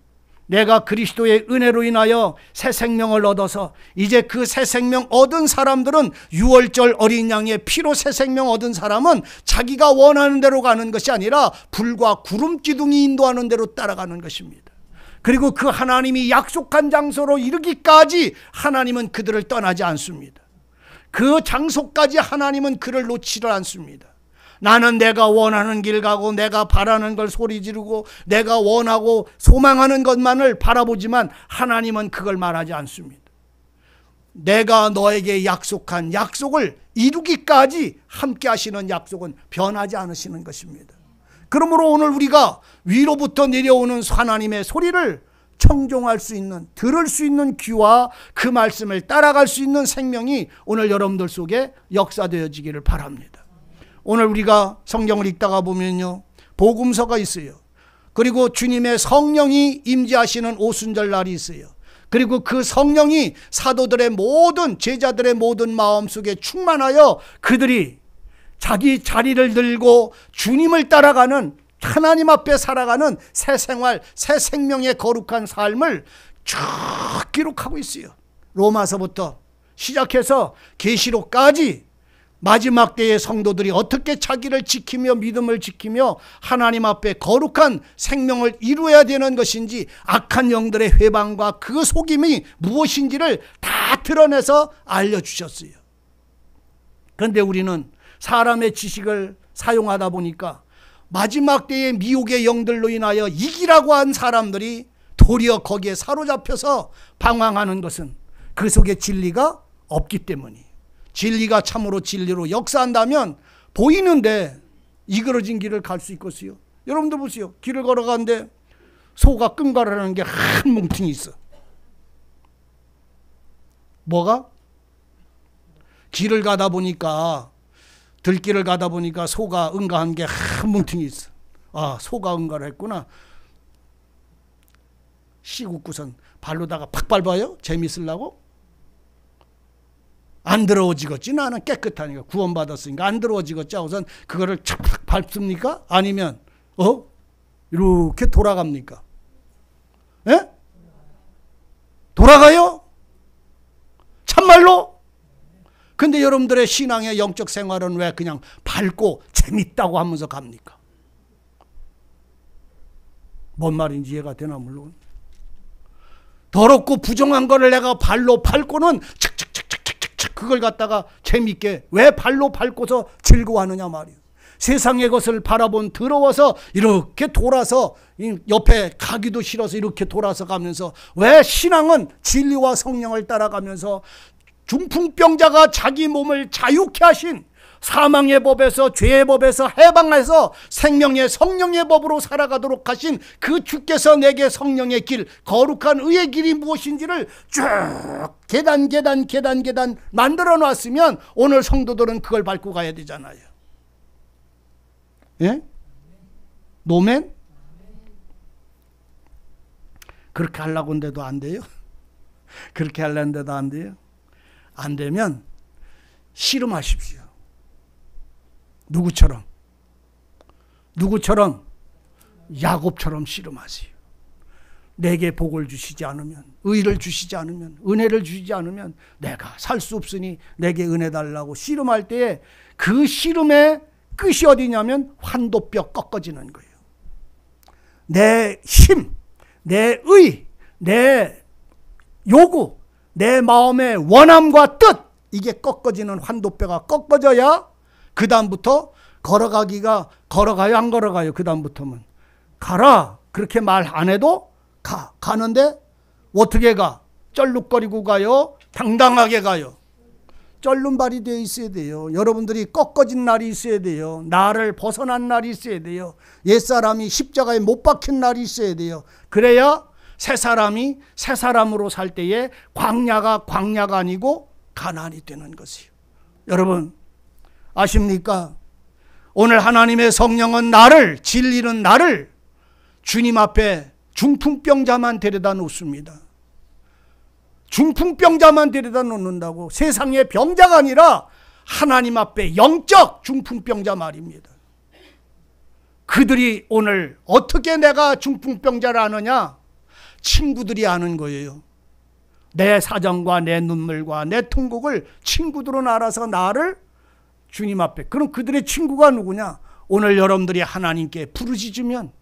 내가 그리스도의 은혜로 인하여 새 생명을 얻어서 이제 그 새 생명 얻은 사람들은, 유월절 어린 양의 피로 새 생명 얻은 사람은 자기가 원하는 대로 가는 것이 아니라 불과 구름 기둥이 인도하는 대로 따라가는 것입니다. 그리고 그 하나님이 약속한 장소로 이르기까지 하나님은 그들을 떠나지 않습니다. 그 장소까지 하나님은 그를 놓지를 않습니다. 나는 내가 원하는 길 가고 내가 바라는 걸 소리 지르고 내가 원하고 소망하는 것만을 바라보지만 하나님은 그걸 말하지 않습니다. 내가 너에게 약속한 약속을 이루기까지 함께 하시는 약속은 변하지 않으시는 것입니다. 그러므로 오늘 우리가 위로부터 내려오는 하나님의 소리를 청종할 수 있는, 들을 수 있는 귀와 그 말씀을 따라갈 수 있는 생명이 오늘 여러분들 속에 역사되어지기를 바랍니다. 오늘 우리가 성경을 읽다가 보면요, 복음서가 있어요. 그리고 주님의 성령이 임재하시는 오순절 날이 있어요. 그리고 그 성령이 사도들의 모든, 제자들의 모든 마음속에 충만하여 그들이 자기 자리를 들고 주님을 따라가는, 하나님 앞에 살아가는 새 생활, 새 생명의 거룩한 삶을 쭉 기록하고 있어요. 로마서부터 시작해서 계시록까지 마지막 때의 성도들이 어떻게 자기를 지키며 믿음을 지키며 하나님 앞에 거룩한 생명을 이루어야 되는 것인지, 악한 영들의 회방과 그 속임이 무엇인지를 다 드러내서 알려주셨어요. 그런데 우리는 사람의 지식을 사용하다 보니까 마지막 때의 미혹의 영들로 인하여 이기라고 한 사람들이 도리어 거기에 사로잡혀서 방황하는 것은 그 속에 진리가 없기 때문이에요. 진리가 참으로 진리로 역사한다면 보이는데 이그러진 길을 갈 수 있겠어요? 여러분들 보세요. 길을 걸어가는데 소가 끈가라는 게 한 뭉퉁이 있어. 뭐가? 길을 가다 보니까, 들길을 가다 보니까 소가 응가한 게 한 뭉퉁이 있어. 아, 소가 응가를 했구나. 씨굽고선 발로다가 팍 밟아요? 재밌으려고? 안 더러워지겠지. 나는 깨끗하니까, 구원받았으니까 안 더러워지겠지. 우선 그거를 착 밟습니까? 아니면 이렇게 돌아갑니까? 예? 돌아가요? 참말로? 근데 여러분들의 신앙의 영적 생활은 왜 그냥 밟고 재밌다고 하면서 갑니까? 뭔 말인지 이해가 되나 물론. 더럽고 부정한 거를 내가 발로 밟고는 칙칙칙칙칙칙 그걸 갖다가 재밌게 왜 발로 밟고서 즐거워하느냐 말이에요. 세상의 것을 바라본 더러워서 이렇게 돌아서 옆에 가기도 싫어서 이렇게 돌아서 가면서 왜 신앙은 진리와 성령을 따라가면서 중풍병자가 자기 몸을 자유케 하신 사망의 법에서 죄의 법에서 해방해서 생명의 성령의 법으로 살아가도록 하신 그 주께서 내게 성령의 길 거룩한 의의 길이 무엇인지를 쭉 계단 만들어 놨으면 오늘 성도들은 그걸 밟고 가야 되잖아요. 예? 노멘? 그렇게 하려고 한데도 안 돼요? 그렇게 하려는데도 안 돼요? 안 되면 씨름하십시오. 누구처럼? 야곱처럼 씨름하세요. 내게 복을 주시지 않으면, 의를 주시지 않으면, 은혜를 주시지 않으면 내가 살 수 없으니 내게 은혜 달라고 씨름할 때에 그 씨름의 끝이 어디냐면 환도뼈 꺾어지는 거예요. 내 힘, 내 의, 내 요구, 내 마음의 원함과 뜻, 이게 꺾어지는 환도뼈가 꺾어져야 그 다음부터 걸어가요 안 걸어가요? 그 다음부터는 가라 그렇게 말 안 해도 가는데 어떻게 가? 쩔룩거리고 가요? 당당하게 가요? 쩔눈발이 되어 있어야 돼요. 여러분들이 꺾어진 날이 있어야 돼요. 나를 벗어난 날이 있어야 돼요. 옛사람이 십자가에 못 박힌 날이 있어야 돼요. 그래야 새 사람이 새 사람으로 살 때에 광야가 아니고 가나안이 되는 것이에요. 여러분 아십니까? 오늘 하나님의 성령은 진리는 나를 주님 앞에 중풍병자만 데려다 놓습니다. 중풍병자만 데려다 놓는다고. 세상의 병자가 아니라 하나님 앞에 영적 중풍병자 말입니다. 그들이 오늘 어떻게 내가 중풍병자를 아느냐? 친구들이 아는 거예요. 내 사정과 내 눈물과 내 통곡을 친구들은 알아서 나를 주님 앞에. 그럼 그들의 친구가 누구냐? 오늘 여러분들이 하나님께 부르짖으면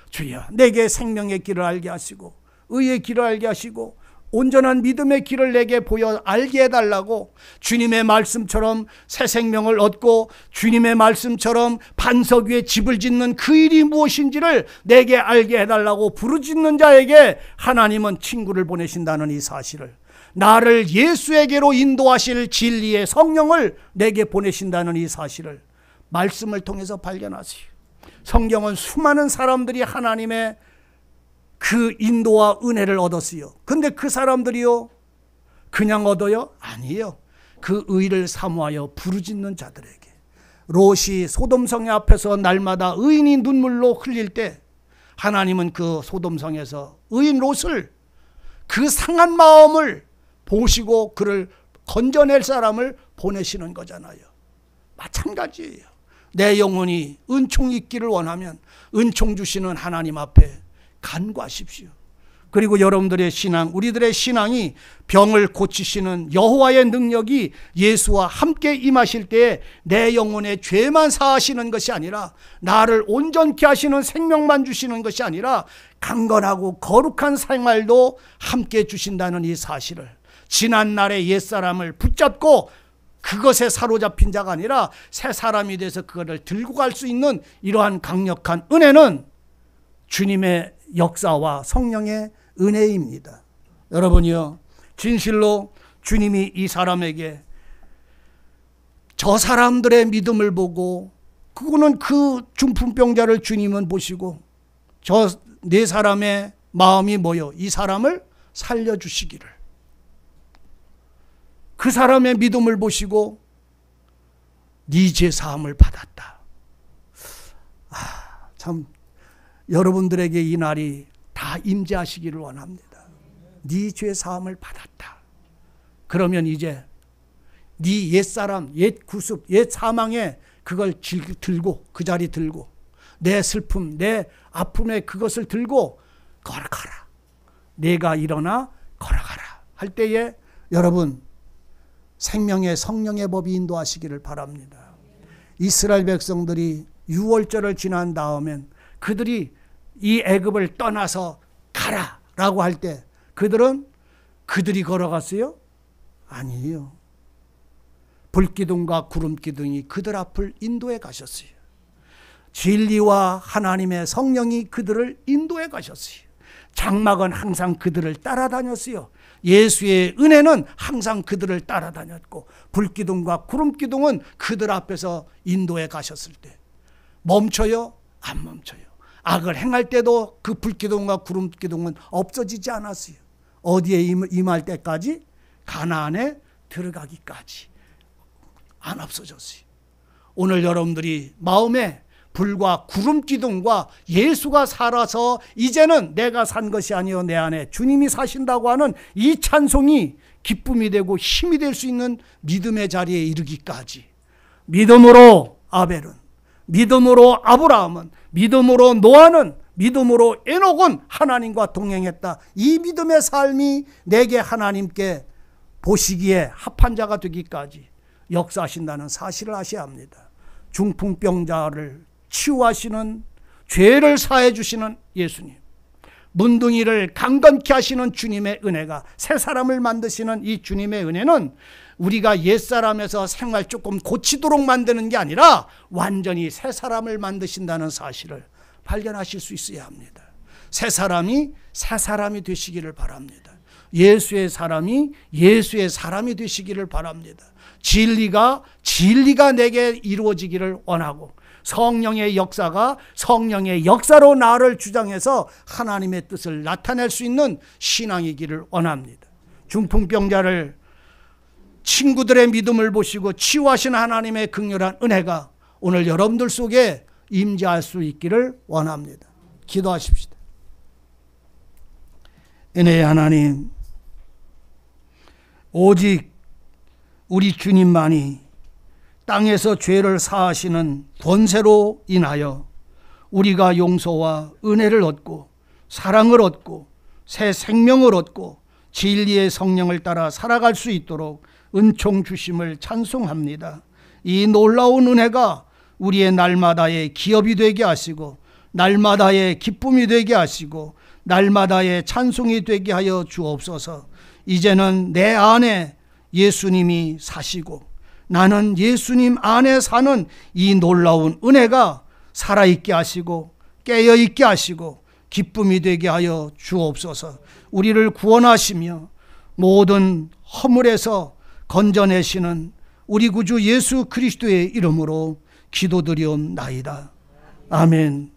주여 내게 생명의 길을 알게 하시고 의의 길을 알게 하시고 온전한 믿음의 길을 내게 보여 알게 해달라고 주님의 말씀처럼 새 생명을 얻고 주님의 말씀처럼 반석 위에 집을 짓는 그 일이 무엇인지를 내게 알게 해달라고 부르짖는 자에게 하나님은 친구를 보내신다는 이 사실을, 나를 예수에게로 인도하실 진리의 성령을 내게 보내신다는 이 사실을 말씀을 통해서 발견하세요. 성경은 수많은 사람들이 하나님의 그 인도와 은혜를 얻었어요. 근데 그 사람들이요 그냥 얻어요? 아니에요. 그 의를 사모하여 부르짖는 자들에게. 롯이 소돔성의 앞에서 날마다 의인이 눈물로 흘릴 때 하나님은 그 소돔성에서 의인 롯을, 그 상한 마음을 보시고 그를 건져낼 사람을 보내시는 거잖아요. 마찬가지예요. 내 영혼이 은총 있기를 원하면 은총 주시는 하나님 앞에 간구하십시오. 그리고 여러분들의 신앙, 우리들의 신앙이 병을 고치시는 여호와의 능력이 예수와 함께 임하실 때에 내 영혼의 죄만 사하시는 것이 아니라, 나를 온전케 하시는 생명만 주시는 것이 아니라 강건하고 거룩한 생활도 함께 주신다는 이 사실을, 지난날의 옛사람을 붙잡고 그것에 사로잡힌 자가 아니라 새 사람이 돼서 그것을 들고 갈 수 있는 이러한 강력한 은혜는 주님의 역사와 성령의 은혜입니다. 여러분이요, 진실로 주님이 이 사람에게 저 사람들의 믿음을 보고, 그거는 그 중풍병자를 주님은 보시고 저 네 사람의 마음이 뭐요? 이 사람을 살려주시기를. 그 사람의 믿음을 보시고 네 죄 사함을 받았다. 참 여러분들에게 이 날이 다 임재하시기를 원합니다. 네 죄 사함을 받았다. 그러면 이제 네 옛사람, 옛 구습, 옛 사망에 그걸 들고, 그 자리 들고, 내 슬픔, 내 아픔에 그것을 들고 걸어가라. 내가 일어나 걸어가라 할 때에 여러분 생명의 성령의 법이 인도하시기를 바랍니다. 이스라엘 백성들이 유월절을 지난 다음엔 그들이 이 애굽을 떠나서 가라라고 할 때 그들이 걸어갔어요? 아니에요. 불기둥과 구름기둥이 그들 앞을 인도해 가셨어요. 진리와 하나님의 성령이 그들을 인도해 가셨어요. 장막은 항상 그들을 따라다녔어요. 예수의 은혜는 항상 그들을 따라다녔고, 불기둥과 구름기둥은 그들 앞에서 인도해 가셨을 때 멈춰요? 안 멈춰요. 악을 행할 때도 그 불기둥과 구름기둥은 없어지지 않았어요. 어디에 임할 때까지? 가나안에 들어가기까지 안 없어졌어요. 오늘 여러분들이 마음에 불과 구름 기둥과 예수가 살아서 이제는 내가 산 것이 아니요 내 안에 주님이 사신다고 하는 이 찬송이 기쁨이 되고 힘이 될 수 있는 믿음의 자리에 이르기까지, 믿음으로 아벨은, 믿음으로 아브라함은, 믿음으로 노아는, 믿음으로 에녹은 하나님과 동행했다. 이 믿음의 삶이 내게 하나님께 보시기에 합한 자가 되기까지 역사하신다는 사실을 아셔야 합니다. 중풍병자를 치유하시는, 죄를 사해 주시는 예수님, 문둥이를 강건케 하시는 주님의 은혜가, 새 사람을 만드시는 이 주님의 은혜는 우리가 옛사람에서 생활 조금 고치도록 만드는 게 아니라 완전히 새 사람을 만드신다는 사실을 발견하실 수 있어야 합니다. 새 사람이 새 사람이 되시기를 바랍니다. 예수의 사람이 예수의 사람이 되시기를 바랍니다. 진리가 내게 이루어지기를 원하고, 성령의 역사가 성령의 역사로 나를 주장해서 하나님의 뜻을 나타낼 수 있는 신앙이기를 원합니다. 중풍병자를 친구들의 믿음을 보시고 치유하신 하나님의 극렬한 은혜가 오늘 여러분들 속에 임재할 수 있기를 원합니다. 기도하십시다. 은혜의 하나님, 오직 우리 주님만이 땅에서 죄를 사하시는 권세로 인하여 우리가 용서와 은혜를 얻고 사랑을 얻고 새 생명을 얻고 진리의 성령을 따라 살아갈 수 있도록 은총 주심을 찬송합니다. 이 놀라운 은혜가 우리의 날마다의 기업이 되게 하시고, 날마다의 기쁨이 되게 하시고, 날마다의 찬송이 되게 하여 주옵소서. 이제는 내 안에 예수님이 사시고 나는 예수님 안에 사는 이 놀라운 은혜가 살아있게 하시고 깨어있게 하시고 기쁨이 되게 하여 주옵소서. 우리를 구원하시며 모든 허물에서 건져내시는 우리 구주 예수 그리스도의 이름으로 기도드리옵나이다. 아멘.